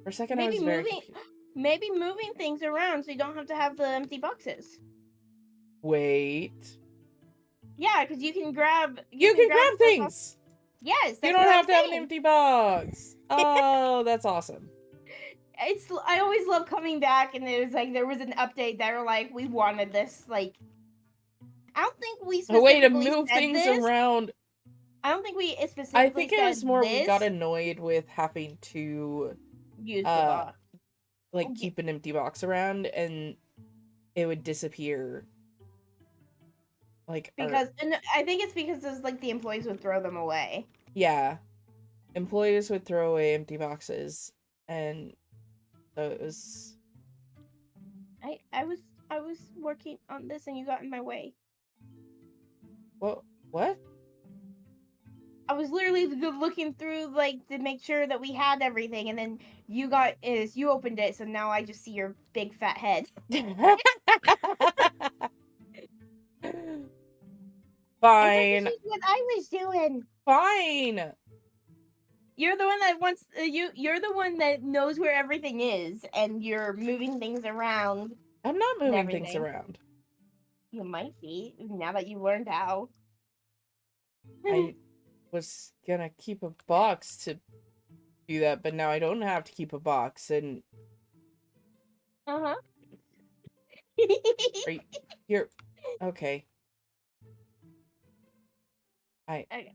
For a second, I was very confused. Maybe moving things around so you don't have to have the empty boxes. Wait. Yeah, because you can grab... You can grab things! Yes, that's you don't what have I'm to have an saying. empty box. Oh, that's awesome. I always love coming back and there was an update that were like, we wanted this, like... I don't think we A way to specifically move said things this. around. I don't think we specifically I think it said was more this. we got annoyed with having to Use the box. like keep an empty box around and it would disappear. Like because and I think it's because it's like the employees would throw them away. Yeah. Employees would throw away empty boxes and so it was I was working on this and you got in my way. What? I was literally looking through like to make sure that we had everything and then you opened it, so now I just see your big fat head. Fine. It's what I was doing. Fine. You're the one that wants you're the one that knows where everything is and you're moving things around. I'm not moving things around. You might be, now that you learned how. I was gonna keep a box to do that, but now I don't have to keep a box and Uh-huh. You're okay. Okay.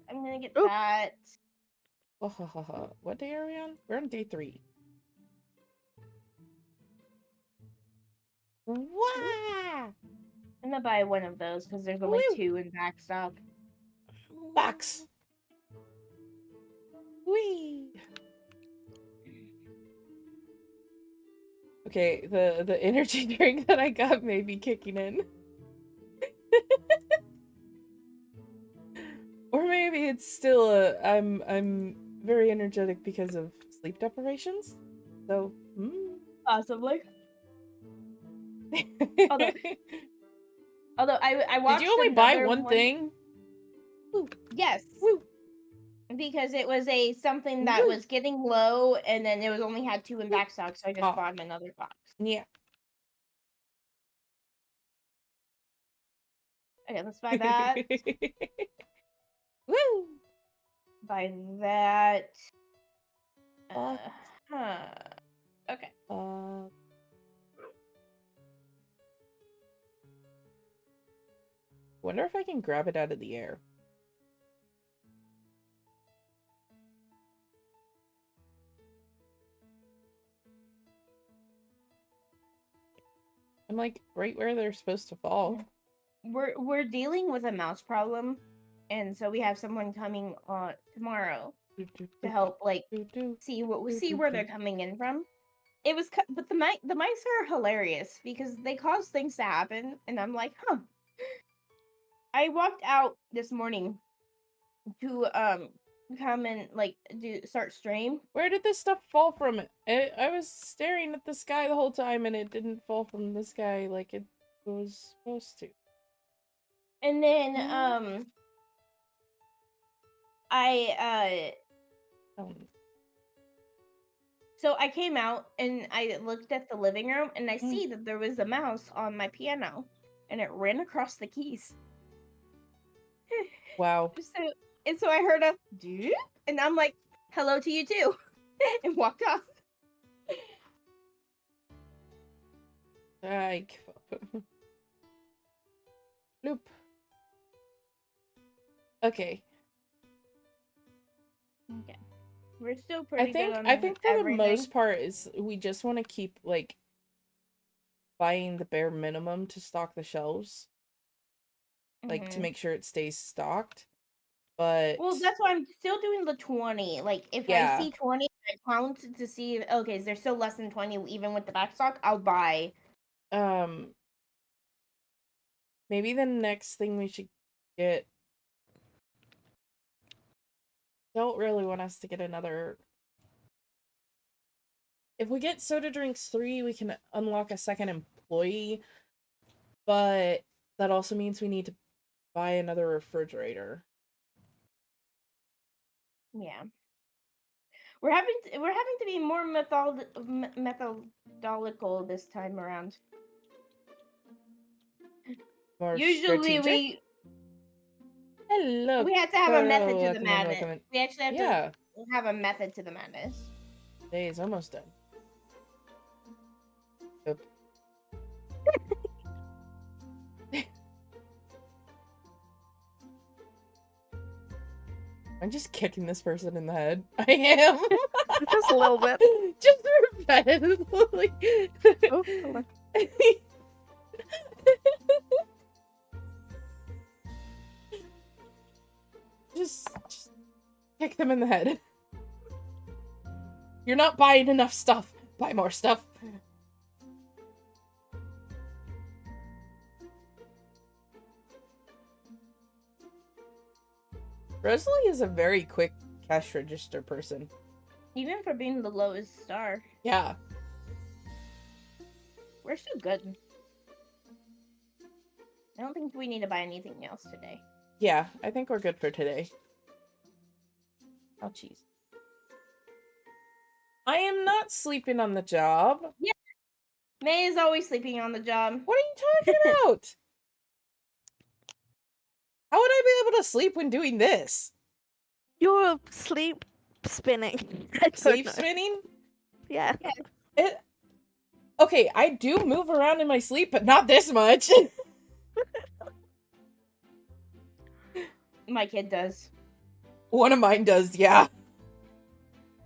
I'm gonna get that. What day are we on? We're on day 3. Wow! I'm gonna buy one of those because there's only 2 in backstock. Box. Whee! Okay, the energy drink that I got may be kicking in. Or maybe it's still I'm very energetic because of sleep deprivations. So, Possibly. Although I watched. Did you only buy one thing? Yes. Woo. Because it was something that was getting low, and then it was only had 2 in backstock, so I just bought another box. Yeah. Okay, let's buy that. Woo! Buy that. Okay. Wonder if I can grab it out of the air. I'm like right where they're supposed to fall. We're dealing with a mouse problem, and so we have someone coming on tomorrow to help, like, see where they're coming in from. It was, but the mice are hilarious because they cause things to happen, and I'm like, huh. I walked out this morning to come and like start stream. Where did this stuff fall from? I was staring at the sky the whole time and it didn't fall from the sky like it was supposed to. And then so I came out and I looked at the living room and I see that there was a mouse on my piano and it ran across the keys. Wow. So I heard a doop and I'm like, hello to you too, and walked off. Bloop. Okay. Okay. We're still pretty good on I think for everything. the most part is we just want to keep like buying the bare minimum to stock the shelves. Like to make sure it stays stocked. But well, that's why I'm still doing the 20. Like, if I see 20, I count to see, okay, is there still less than 20 even with the backstock? I'll buy. Maybe the next thing we should get. Don't really want us to get another. If we get soda drinks 3, we can unlock a second employee, but that also means we need to buy another refrigerator. Yeah. We're having to be more methodical this time around. More Usually strategic? Hello. we have to have a method to the welcome in, madness. welcome in. We actually have to have a method to the madness. Day is almost done. Oop. I'm just kicking this person in the head. I am. Just a little bit. Just repetitively. Oh, hold on. just kick them in the head. You're not buying enough stuff. Buy more stuff. Rosalie is a very quick cash register person. Even for being the lowest star. Yeah. We're so good. I don't think we need to buy anything else today. Yeah, I think we're good for today. Oh, jeez. I am not sleeping on the job. Yeah. May is always sleeping on the job. What are you talking about? How would I be able to sleep when doing this? You're sleep spinning. Sleep spinning? Yeah. Okay, I do move around in my sleep, but not this much. My kid does. One of mine does, yeah.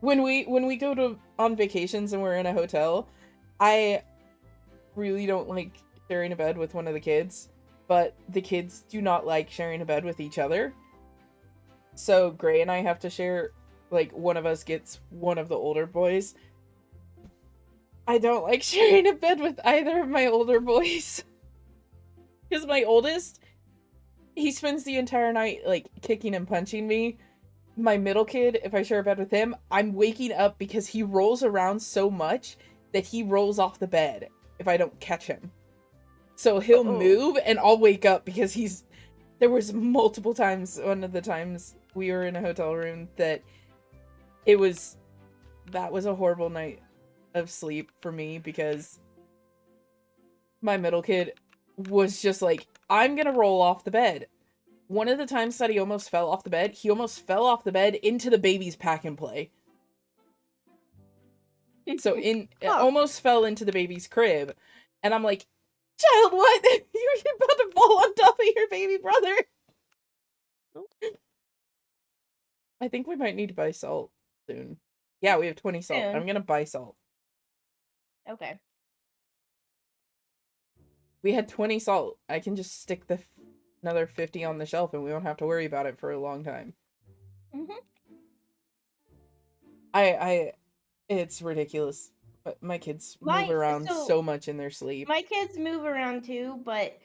When we go on vacations and we're in a hotel, I really don't like sharing a bed with one of the kids, but the kids do not like sharing a bed with each other. So Gray and I have to share, like, one of us gets one of the older boys. I don't like sharing a bed with either of my older boys. Because my oldest, he spends the entire night, like, kicking and punching me. My middle kid, if I share a bed with him, I'm waking up because he rolls around so much that he rolls off the bed if I don't catch him. So he'll move and I'll wake up because there was multiple times, one of the times we were in a hotel room that was a horrible night of sleep for me because my middle kid was just like, I'm gonna roll off the bed. One of the times that he almost fell off the bed into the baby's pack and play. So it almost fell into the baby's crib. And I'm like, child, what? You're about to fall on top of your baby brother. I think we might need to buy salt soon. Yeah, we have 20 salt. I'm gonna buy salt. Okay. We had 20 salt. I can just stick another 50 on the shelf and we won't have to worry about it for a long time. It's ridiculous. But my kids move around so much in their sleep. My kids move around too, but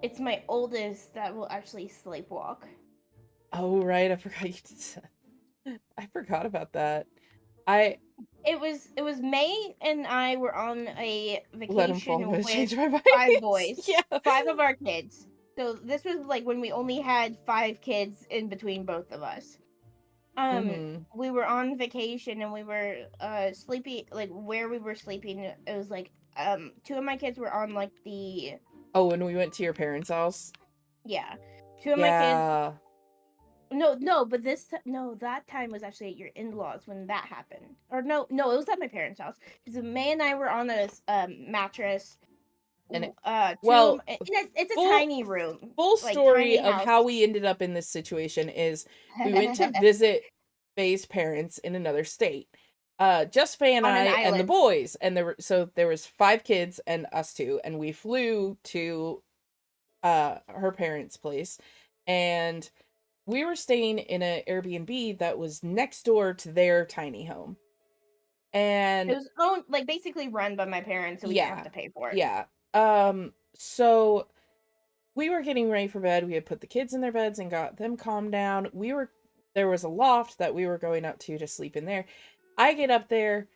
it's my oldest that will actually sleepwalk. Oh, right. I forgot about that. It was May and I were on a vacation with 5 boys. Yeah. 5 of our kids. So this was like when we only had 5 kids in between both of us. We were on vacation and we were sleeping, like where we were sleeping, it was like 2 of my kids were on like the when we went to your parents' house? Yeah. 2 of my kids. No, but that time was actually at your in-laws when that happened. Or no, it was at my parents' house. Because May and I were on a mattress. And it's a tiny room. Full story of how we ended up in this situation is we went to visit Faye's parents in another state. Just Faye and I and the boys, and there was 5 kids and us 2, and we flew to her parents' place, and we were staying in an Airbnb that was next door to their tiny home. And it was owned, like, basically run by my parents, so we didn't have to pay for it. Yeah. So we were getting ready for bed. We had put the kids in their beds and got them calmed down. There was a loft that we were going up to sleep in there. I get up there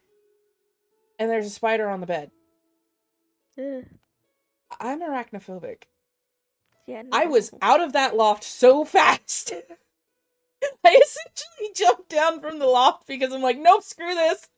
and there's a spider on the bed. I'm arachnophobic. Yeah, no. I was out of that loft so fast. I essentially jumped down from the loft because I'm like, nope, screw this.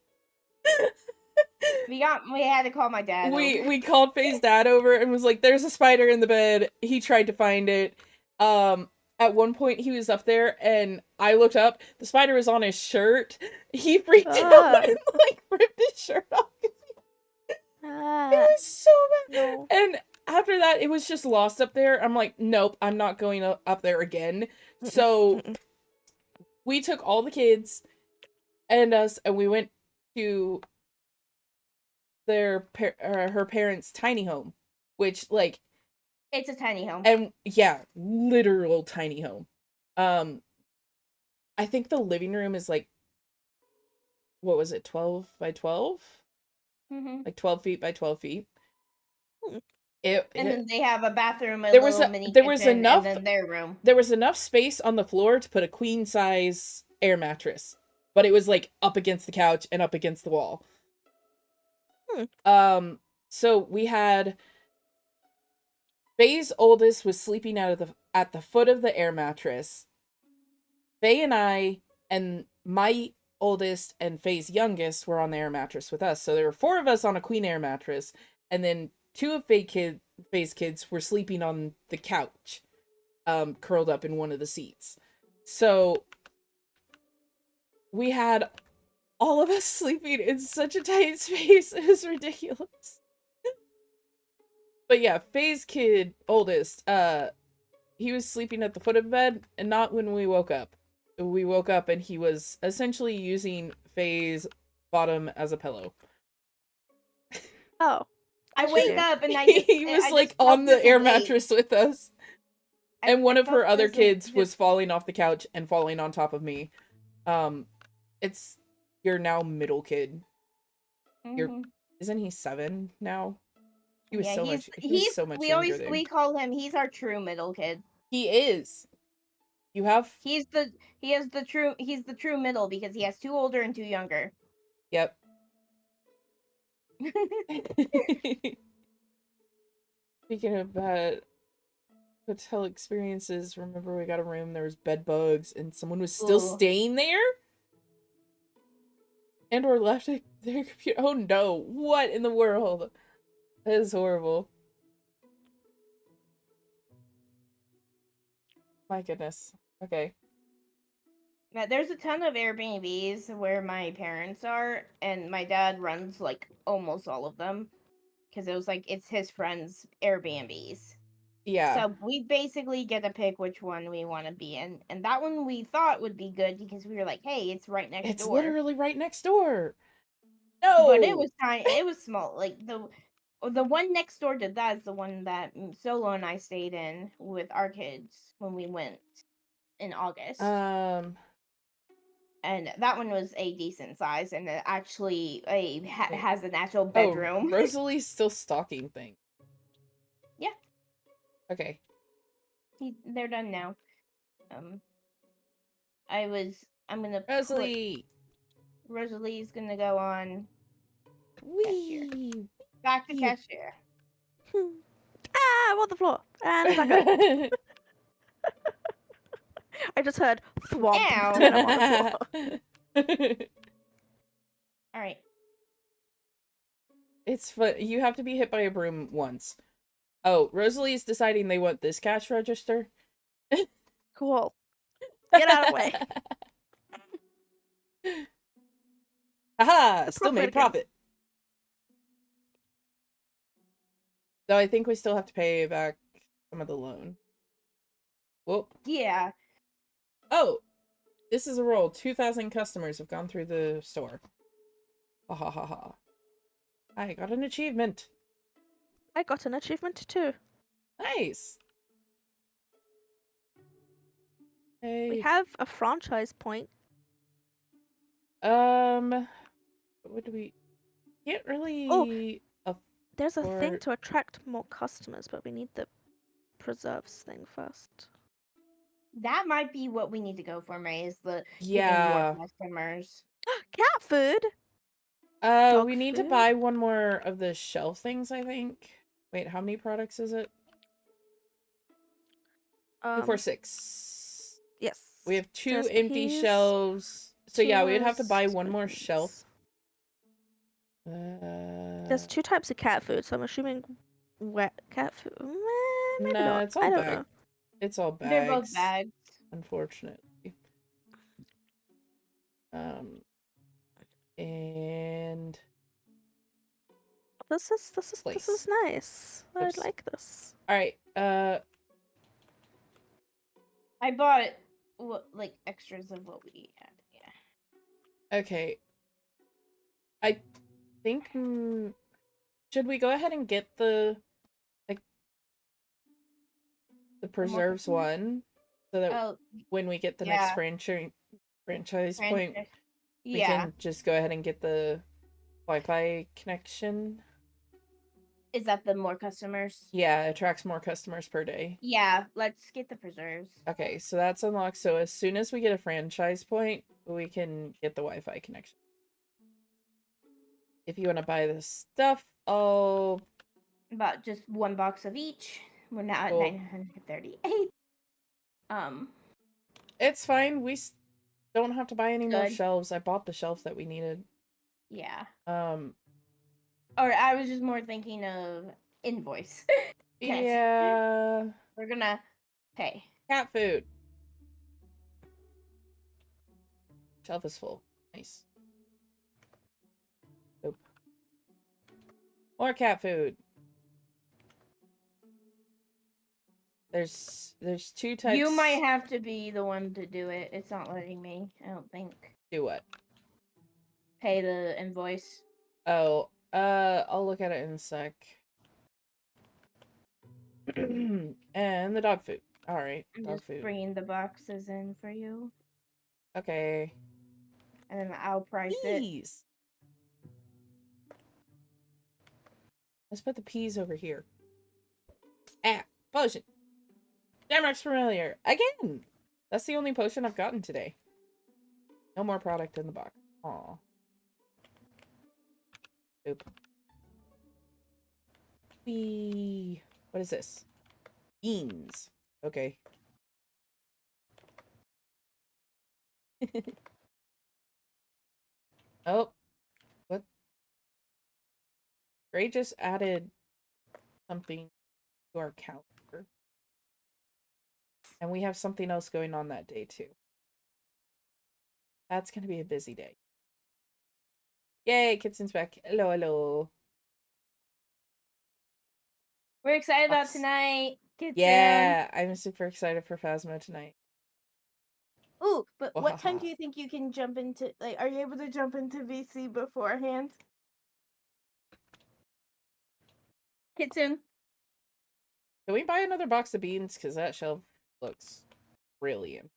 We had to call my dad. We called Faye's dad over and was like, there's a spider in the bed. He tried to find it. At one point he was up there and I looked up. The spider was on his shirt. He freaked out and like ripped his shirt off. It was so bad. No. And after that, it was just lost up there. I'm like, nope, I'm not going up there again. So we took all the kids and us, and we went to her parents' tiny home, which, like, it's a tiny home. And yeah, literal tiny home. I think the living room is like, what was it, 12 by 12? Mm-hmm. Like 12 feet by 12 feet. Then they have a bathroom, there was enough, and then their room. There was enough space on the floor to put a queen size air mattress, but it was like up against the couch and up against the wall. So we had Faye's oldest was sleeping at the foot of the air mattress. Faye and I and my oldest and Faye's youngest were on the air mattress with us. So there were 4 of us on a queen air mattress, and then 2 of Faye's kids were sleeping on the couch, curled up in one of the seats. So we had all of us sleeping in such a tight space. It was ridiculous. But yeah, Faye's oldest, he was sleeping at the foot of the bed, and not when we woke up. We woke up and he was essentially using Faye's bottom as a pillow. Oh. I wake up and he was like on the air mattress with us. And one of her other kids was falling off the couch and falling on top of me. It's your now middle kid. Isn't he 7 now? He was so much younger than. We call him, he's our true middle kid. He is. He's the true middle because he has 2 older and 2 younger. Yep. Speaking of hotel experiences, remember we got a room, there was bed bugs, and someone was still staying there? And or left their computer. Oh no, what in the world? That is horrible. My goodness. Okay. Now, there's a ton of Airbnbs where my parents are, and my dad runs, like, almost all of them. Because it was, like, it's his friends' Airbnbs. Yeah. So we basically get to pick which one we want to be in. And that one we thought would be good because we were like, hey, it's right next door. It's literally right next door. No! But it was tiny. It was small. Like, the one next door to that is the one that Solo and I stayed in with our kids when we went in August. And that one was a decent size, and it actually has an actual bedroom. Oh, Rosalie's still stalking things. Yeah. Okay. They're done now. I'm gonna Rosalie's gonna go on cashier. Back to cashier. I'm on the floor. And back up. I just heard thwomp. And I'm on the floor. Alright. It's fun. You have to be hit by a broom once. Oh, Rosalie's deciding they want this cash register. Cool. Get out of the way. Haha! Still made profit. Though I think we still have to pay back some of the loan. Whoop. Yeah. Oh! This is a roll. 2,000 customers have gone through the store. Ha ha ha ha. I got an achievement. I got an achievement too. Nice. Hey. We have a franchise point. What do we... Can't really... There's a thing to attract more customers, but we need the preserves thing first. That might be what we need to go for, May, is the getting more customers. Cat food! Dog we need to food? buy one more of the shelf things, I think. Wait, how many products is it? 2, 4, 6. Yes. We have 2 There's empty peas, shelves. So yeah, we would have to buy tunas, one more beans. shelf. There's 2 types of cat food, so I'm assuming wet cat food. Maybe Nah, not. it's all I don't bag. know. It's all bags. They're both bags. Unfortunately. And This is nice. Oops. I like this. All right. I bought like extras of what we had. Yeah. Okay. I think should we go ahead and get the preserves one so that when we get the next franchise point, we can just go ahead and get the Wi-Fi connection. Is that the more customers? Yeah, it attracts more customers per day. Yeah, let's get the preserves. Okay, so that's unlocked. So as soon as we get a franchise point, we can get the Wi-Fi connection. If you want to buy this stuff, I'll... About just 1 box of each. We're now at 938. It's fine. We don't have to buy any more shelves. I bought the shelves that we needed. Yeah. Or I was just more thinking of invoice. Yeah. We're gonna pay. Cat food. Shelf is full. Nice. Nope. More cat food. There's 2 types. You might have to be the one to do it. It's not letting me, I don't think. Do what? Pay the invoice. Oh, I'll look at it in a sec. And the dog food. All right, I'm dog just food. bringing the boxes in for you. Okay. And then I'll price it. Let's put the peas over here. Ah, potion. Jamrock's familiar. Again! That's the only potion I've gotten today. No more product in the box. Aw. Oop. Whee. What is this? Beans. Okay. Oh. What? Gray just added something to our calendar. And we have something else going on that day, too. That's going to be a busy day. Yay, Kitsen's back. Hello, hello. We're excited about tonight. Kitsen. Yeah, I'm super excited for Phasma tonight. Ooh, but what time do you think you can jump into, like, are you able to jump into VC beforehand? Kitsen. Can we buy another box of beans? Because that shelf looks brilliant.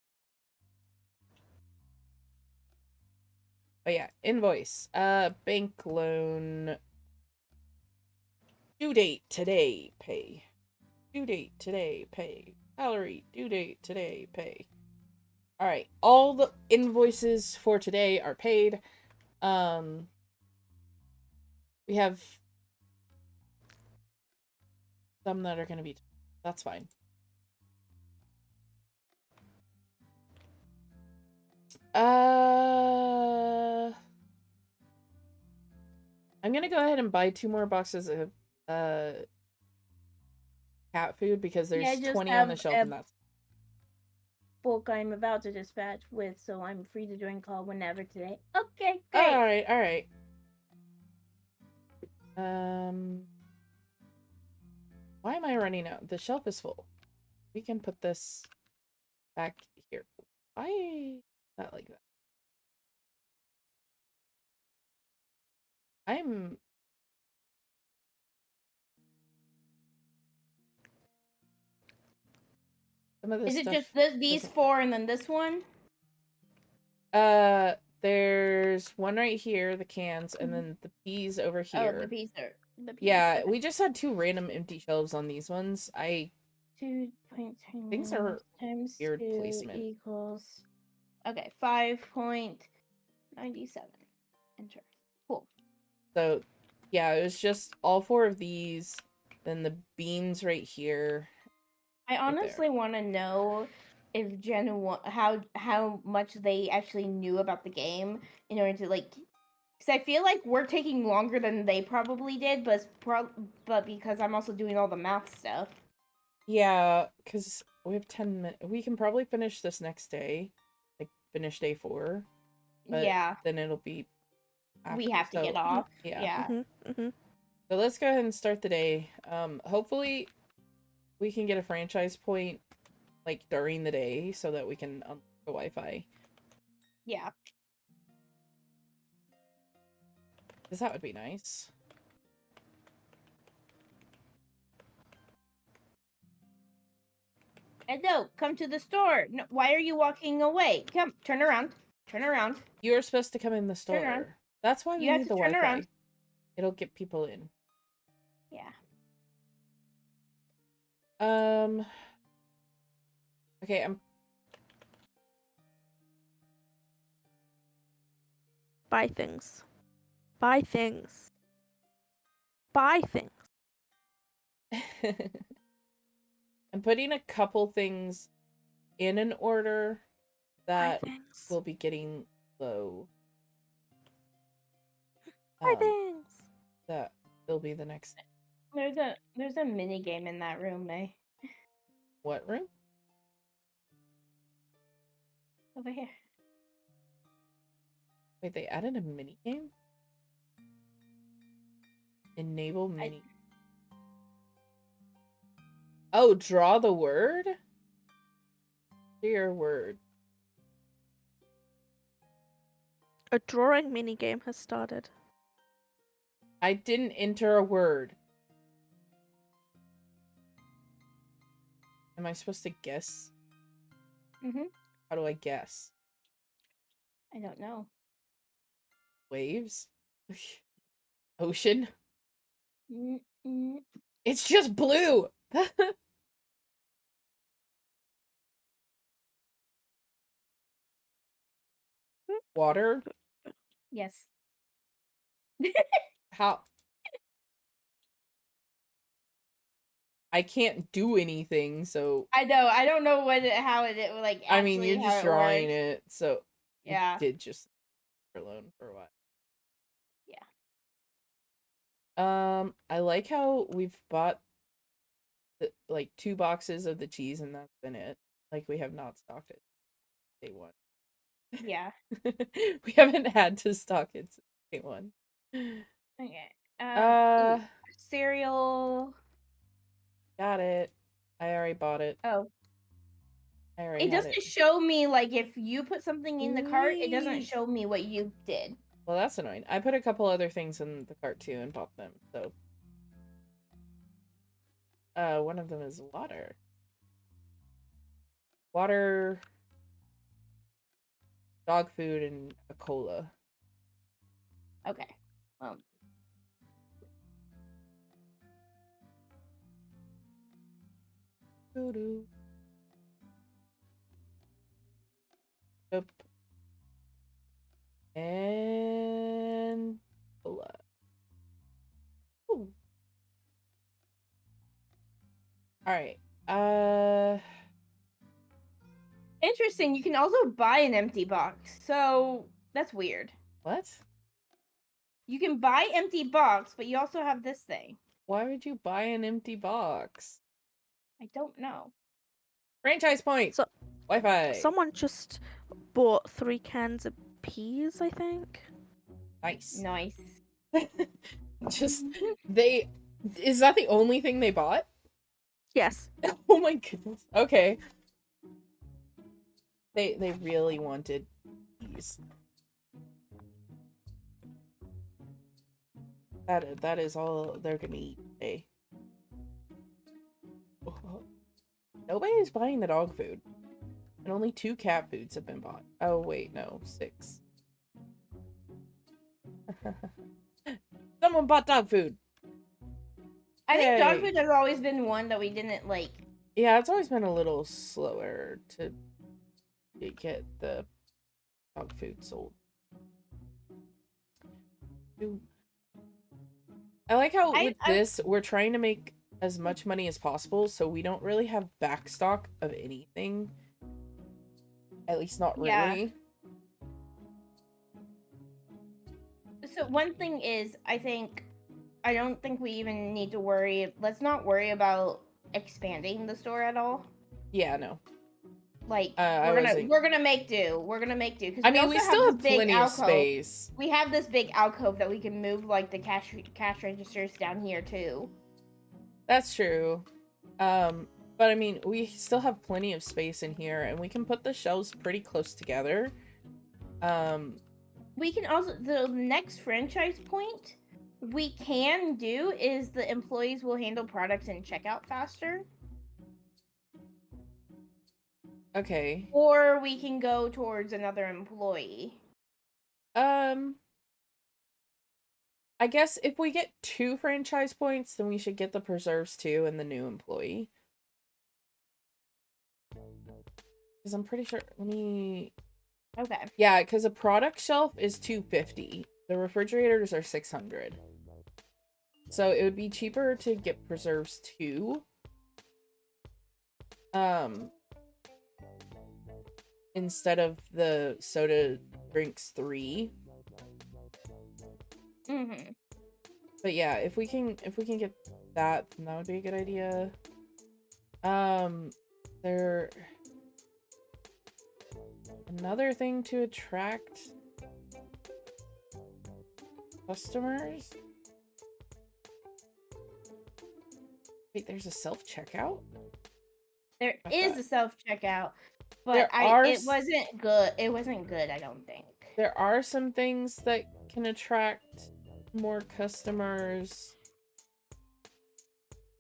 Oh yeah, invoice. Bank loan. Due date today, pay. Due date today, pay. Salary, due date today, pay. Alright, all the invoices for today are paid. We have some that are gonna be... That's fine. I'm gonna go ahead and buy 2 more boxes of cat food because there's 20 on the shelf and that's book I'm about to dispatch with, so I'm free to join call whenever today. Okay, great. All right. Why am I running out? The shelf is full. We can put this back here. Why not like that? I'm... Some of this Is it stuff just these doesn't... 4 and then this one? There's one right here, the cans, and then the peas over here. Oh, the peas are the peas. Yeah, Okay. we just had 2 random empty shelves on these ones. 2.10 Things are times weird 2 placement. equals... Okay, 5.97. Enter. Cool. So, yeah, it was just all 4 of these, then the beans right here. I honestly want to know if how much they actually knew about the game in order to like, because I feel like we're taking longer than they probably did, but but because I'm also doing all the math stuff. Yeah, because we have 10 minutes. We can probably finish this next day, like finish day 4. But Yeah. then it'll be after, We have to get off. Yeah. So let's go ahead and start the day. Hopefully we can get a franchise point like during the day so that we can unlock the Wi-Fi. Yeah. Because that would be nice. Edo, come to the store. No, why are you walking away? Come, turn around. Turn around. You are supposed to come in the Turn around. store. That's why we You have need to the turn Wi-Fi. around. It'll get people in. Yeah. Okay, I'm... Buy things. Buy things. Buy things. I'm putting a couple things in an order that Buy things. will be getting low. Buy things. That will be the next... There's a mini game in that room, May. What room? Over here. Wait, they added a mini game? Enable mini. Oh, draw the word? Your word. A drawing minigame has started. I didn't enter a word. Am I supposed to guess? Mm-hmm. How do I guess? I don't know. Waves? Ocean? Mm-mm. It's just blue! Water? Yes. How? I can't do anything, so... I know. I don't know how it like actually I mean, you're just drawing works. it, so... Yeah. You did just... alone for a while. Yeah. I like how we've bought like 2 boxes of the cheese and that's been it. Like we have not stocked it day 1. Yeah. We haven't had to stock it since day 1. Okay. Uh, cereal. Got it. I already bought it. Oh. I already It had doesn't it. show me like if you put something in the cart, it doesn't Whee! show me what you did. Well, that's annoying. I put a couple other things in the cart too and bought them. So, one of them is water. Water, dog food, and a cola. Okay. Doo-doo. Nope. And cola. Ooh. All right. Interesting. You can also buy an empty box. So that's weird. What? You can buy empty box, but you also have this thing. Why would you buy an empty box? I don't know. Franchise point. So, Wi-Fi. Someone just bought 3 cans of peas, I think. Nice. Nice. Just they. Is that the only thing they bought? Yes. Oh my goodness. Okay. They really wanted these. That is all they're gonna eat today. Oh, Nobody's buying the dog food. And only 2 cat foods have been bought. Oh, wait, no. 6. Someone bought dog food. I think dog food has always been one that we didn't like. Yeah, it's always been a little slower to get the dog food sold. I like how with this, we're trying to make as much money as possible, so we don't really have backstock of anything. At least not really. Yeah. So one thing is, I don't think we even need to worry. Let's not worry about expanding the store at all. Yeah, no. Like we're gonna make do. We're gonna make do because I mean we still have plenty of space. We have this big alcove that we can move like the cash registers down here too. That's true. But I mean we still have plenty of space in here, and we can put the shelves pretty close together. We can also the next franchise point we can do is the employees will handle products and checkout faster. Okay. Or we can go towards another employee. I guess if we get 2 franchise points, then we should get the preserves too and the new employee. Because I'm pretty sure. Let me. Okay. Yeah, because a product shelf is $250. The refrigerators are $600. So it would be cheaper to get preserves too. Instead of the soda drinks 3. But yeah, if we can get that, then that would be a good idea. Another thing to attract customers. Wait, there's a self-checkout? There is a self-checkout. But it wasn't good. It wasn't good, I don't think. There are some things that can attract more customers.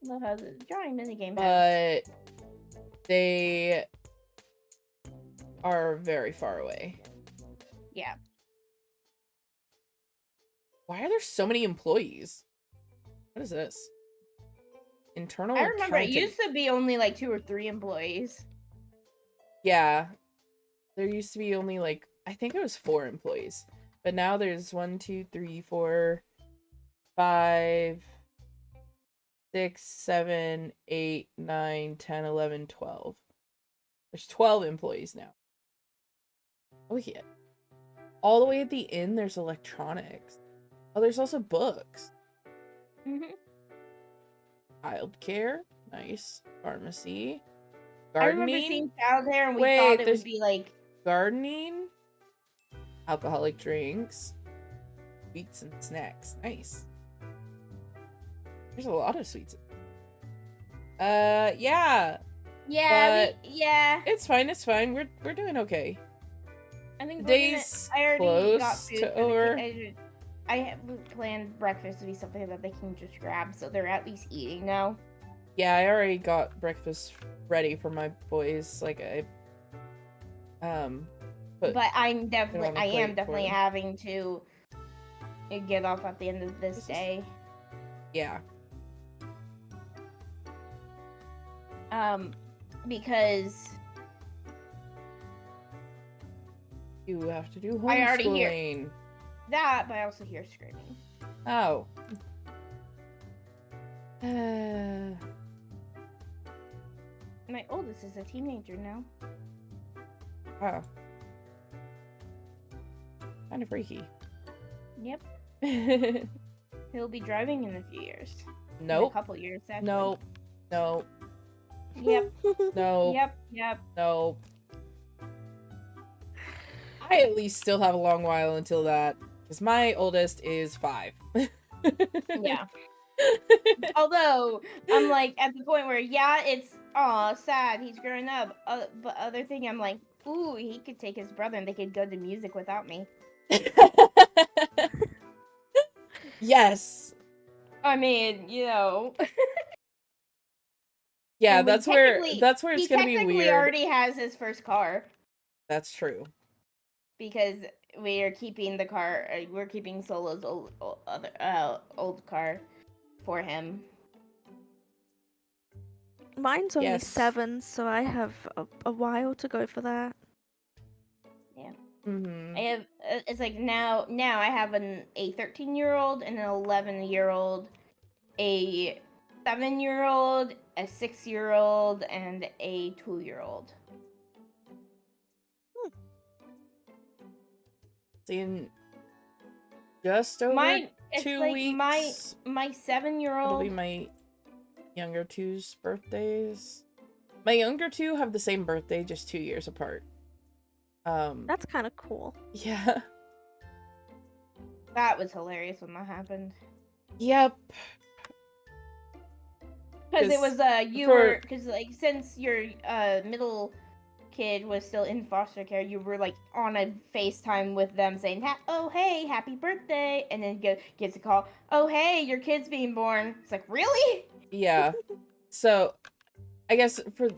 Love how the drawing minigame has. But they are very far away. Yeah. Why are there so many employees? What is this? Internal I remember accounting. It used to be only like 2 or 3 employees. Yeah. There used to be only like, I think it was 4 employees. But now there's 1, 2, 3, 4, 5, 6, 7, 8, 9, 10, 11, 12. There's 12 employees now. Oh yeah. All the way at the end, there's electronics. Oh, there's also books. Childcare. Nice. Pharmacy. Gardening. I remember seeing child there and we thought it would be like... Gardening. Alcoholic drinks. Sweets and snacks. Nice. There's a lot of sweets. Yeah. Yeah, yeah. It's fine. It's fine. We're doing okay. I think days close got food to over. I have planned breakfast to be something that they can just grab, so they're at least eating now. Yeah, I already got breakfast ready for my boys. Like but I am definitely having to get off at the end of this day. Yeah. Because you have to do homeschooling. I already hear that, but I also hear screaming. Oh. My oldest is a teenager now. Oh. Kind of freaky. Yep. He'll be driving in a few years. Nope. In a couple years, actually. Nope. Nope. Yep. Nope. Yep. Nope. I at least still have a long while until that, because my oldest is 5. Yeah. Although, I'm like, at the point where, yeah, it's, sad, he's growing up. But other thing, I'm like, ooh, he could take his brother and they could go to music without me. Yes. I mean, you know. Yeah, and that's where it's gonna be technically weird. already has his first car. That's true. Because we are keeping the car. We're keeping Solo's old car for him. Mine's only Yes. 7, so I have a while to go for that. Yeah. Mm-hmm. I have. It's like now. I have a 13-year-old and an 11-year-old, a 7-year-old, a 6-year-old, and a 2-year-old. In just over 2 weeks. My 7-year-old. It'll be my younger two's birthdays. My younger two have the same birthday, just 2 years apart. That's kind of cool. Yeah. That was hilarious when that happened. Yep. Because it was because like since your middle kid was still in foster care, you were like on a FaceTime with them saying, "Oh hey, happy birthday," and then gets a call, "Oh hey, your kid's being born." It's like, really? Yeah. So, I guess for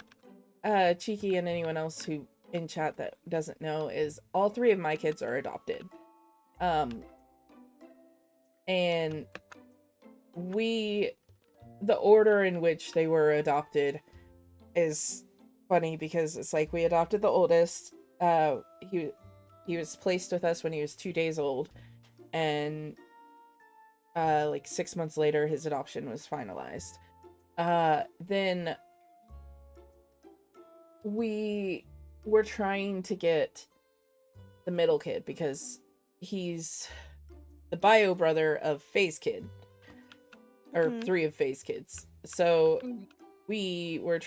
Cheeky and anyone else who in chat that doesn't know, is all 3 of my kids are adopted. And the order in which they were adopted is funny because it's like we adopted the oldest. He was placed with us when he was 2 days old, and like 6 months later his adoption was finalized. Then we were trying to get the middle kid because he's the bio brother of Faye's kid, or 3 of Faye's kids. So we were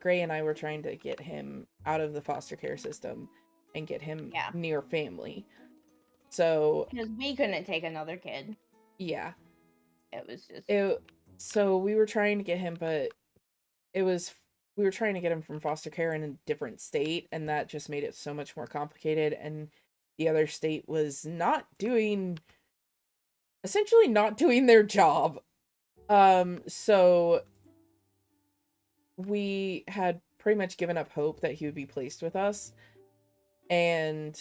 Gray and I were trying to get him out of the foster care system and get him near family. So because we couldn't take another kid. Yeah. It was just so we were trying to get him, but we were trying to get him from foster care in a different state, and that just made it so much more complicated, and the other state was essentially not doing their job. So we had pretty much given up hope that he would be placed with us, and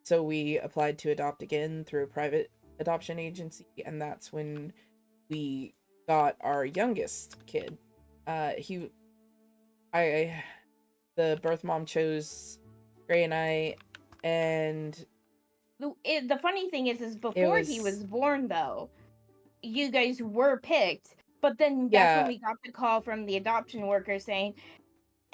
so we applied to adopt again through a private adoption agency, and that's when we got our youngest kid. The birth mom chose Gray and I, and the funny thing is before he was born, though, you guys were picked, but then that's when we got the call from the adoption worker saying,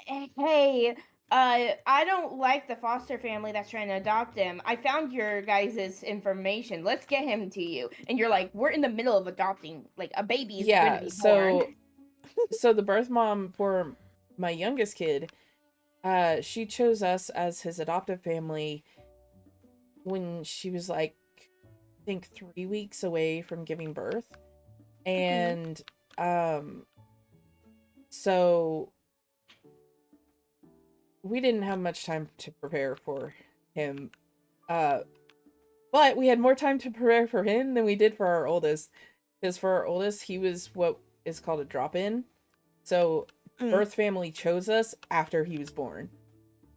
"Hey, I don't like the foster family that's trying to adopt him. I found your guys' information. Let's get him to you." And you're like, "We're in the middle of adopting. Like, a baby is going to be born." So the birth mom for my youngest kid, she chose us as his adoptive family when she was like, I think 3 weeks away from giving birth. And so we didn't have much time to prepare for him. But we had more time to prepare for him than we did for our oldest. Because for our oldest, he was what is called a drop-in. So birth family chose us after he was born.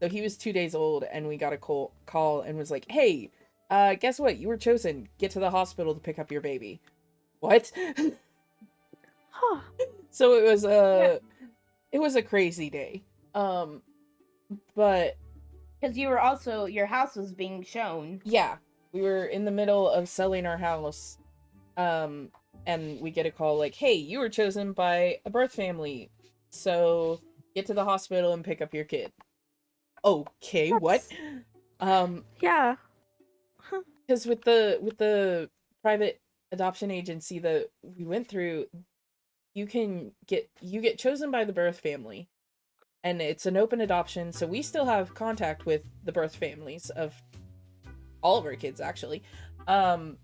So he was 2 days old, and we got a call and was like, "Hey, guess what? You were chosen. Get to the hospital to pick up your baby." What? Huh. So it was a crazy day. But because your house was being shown. Yeah, we were in the middle of selling our house, and we get a call like, "Hey, you were chosen by a birth family, so get to the hospital and pick up your kid." Okay, what? Yeah. Because with the private adoption agency that we went through, you get chosen by the birth family, and it's an open adoption, so we still have contact with the birth families of all of our kids, actually. And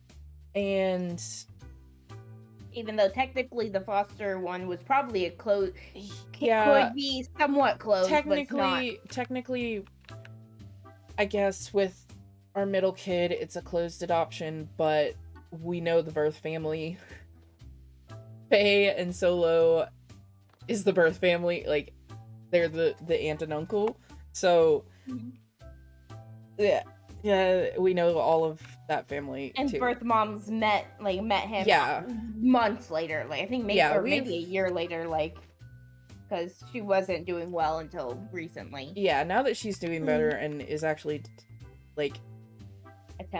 even though technically the foster one was probably could be somewhat closed, technically, I guess with our middle kid, it's a closed adoption, but we know the birth family. Faye and Solo is the birth family. Like, they're the aunt and uncle. So, yeah, we know all of that family and too. birth moms met him months later. Like, I think maybe a year later, like, because she wasn't doing well until recently. Yeah, now that she's doing better and is actually like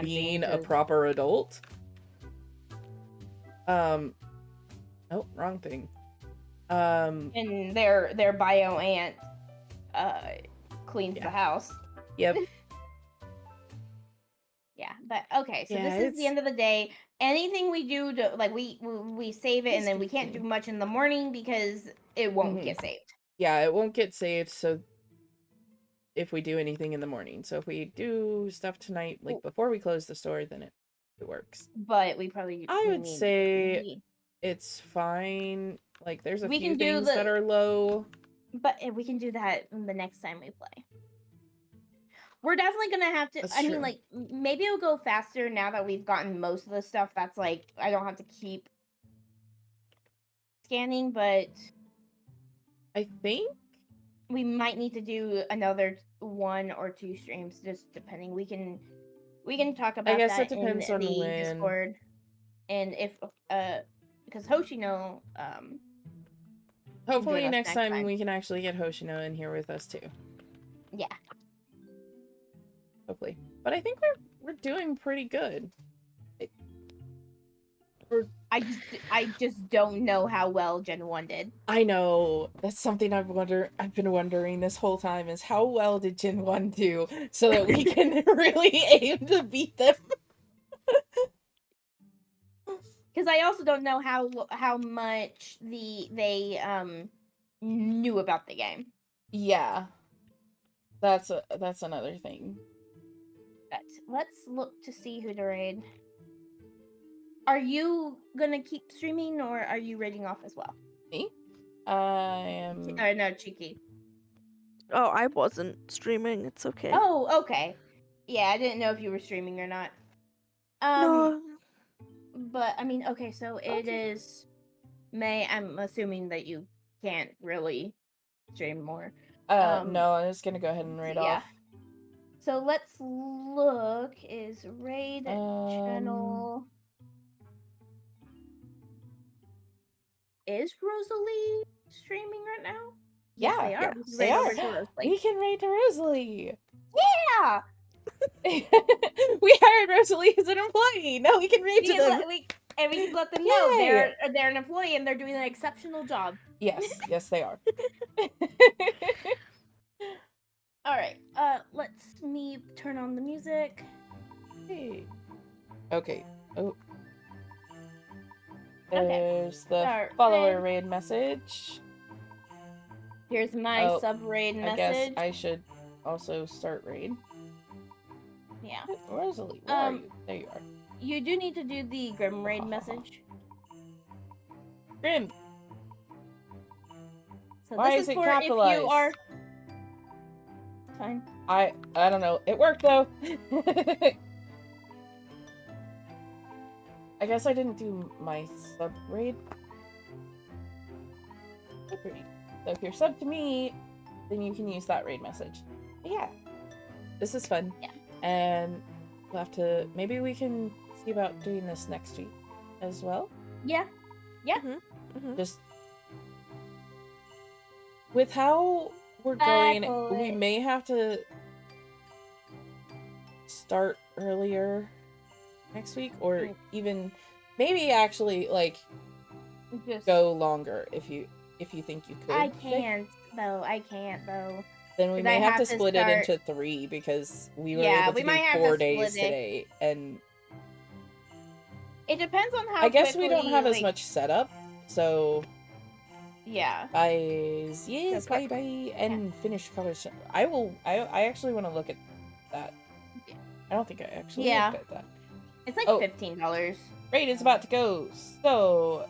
being a proper adult. Oh, wrong thing. And their bio aunt cleans the house. Yep. Yeah, but okay, so this is the end of the day. Anything we do to, like, we save it, and then we can't do much in the morning because it won't get saved. Yeah, it won't get saved, so if we do anything in the morning. So if we do stuff tonight, like before we close the store, then it works. But I would say it's fine. Like, there's a few things that are low. But we can do that the next time we play. We're definitely gonna have to. That's I true. mean, like, maybe it'll go faster now that we've gotten most of the stuff. That's like, I don't have to keep scanning, but I think we might need to do another 1 or 2 streams, just depending. We can talk about that it depends in on the when. Discord, and if because Hoshino hopefully next time we can actually get Hoshino in here with us too. Yeah. Hopefully. But I think we're doing pretty good. I just don't know how well Gen 1 did. I know. That's something I've been wondering this whole time, is how well did Gen 1 do so that we can really aim to beat them. Because I also don't know how much they knew about the game. Yeah. That's another thing. But let's look to see who to raid. Are you gonna keep streaming, or are you raiding off as well? Me? I am. No, Cheeky. Oh, I wasn't streaming. It's okay. Oh, okay. Yeah, I didn't know if you were streaming or not. No. But I mean, okay, so it is May. I'm assuming that you can't really stream more. No, I'm just gonna go ahead and raid off. So let's look. Is raid channel? Is Rosalie streaming right now? Yeah, yes, they are. Yes, they are. We can raid to Rosalie. Yeah. We hired Rosalie as an employee. Now we can raid to them. We can let them know they're an employee and they're doing an exceptional job. Yes, they are. All right. Let's me turn on the music. Hey. Okay. Oh. There's the follower raid message. Here's my sub raid message. I guess I should also start raid. Yeah. Rosalie, where are you? There you are. You do need to do the Grim raid message. Grim. So Why this is it capitalized? If you are... Fine. I don't know. It worked though. I guess I didn't do my sub raid. So pretty. So if you're sub to me, then you can use that raid message. But yeah. This is fun. Yeah. And we'll have to, maybe we can see about doing this next week as well. Yeah. Yeah. Just with how we're going, we may have to start earlier next week, or even maybe actually like just go longer if you think you could. I can't though. Then we may have to split it into 3 because we were able to do 4 days today, and it depends on how. I guess we don't have as much setup, so yeah. Guys, yes, bye, and finish colors. I actually want to look at that. I don't think I actually looked at that. It's like $15. Raid is about to go, so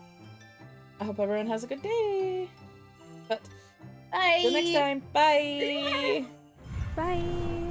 I hope everyone has a good day. But bye. till next time, bye. Bye.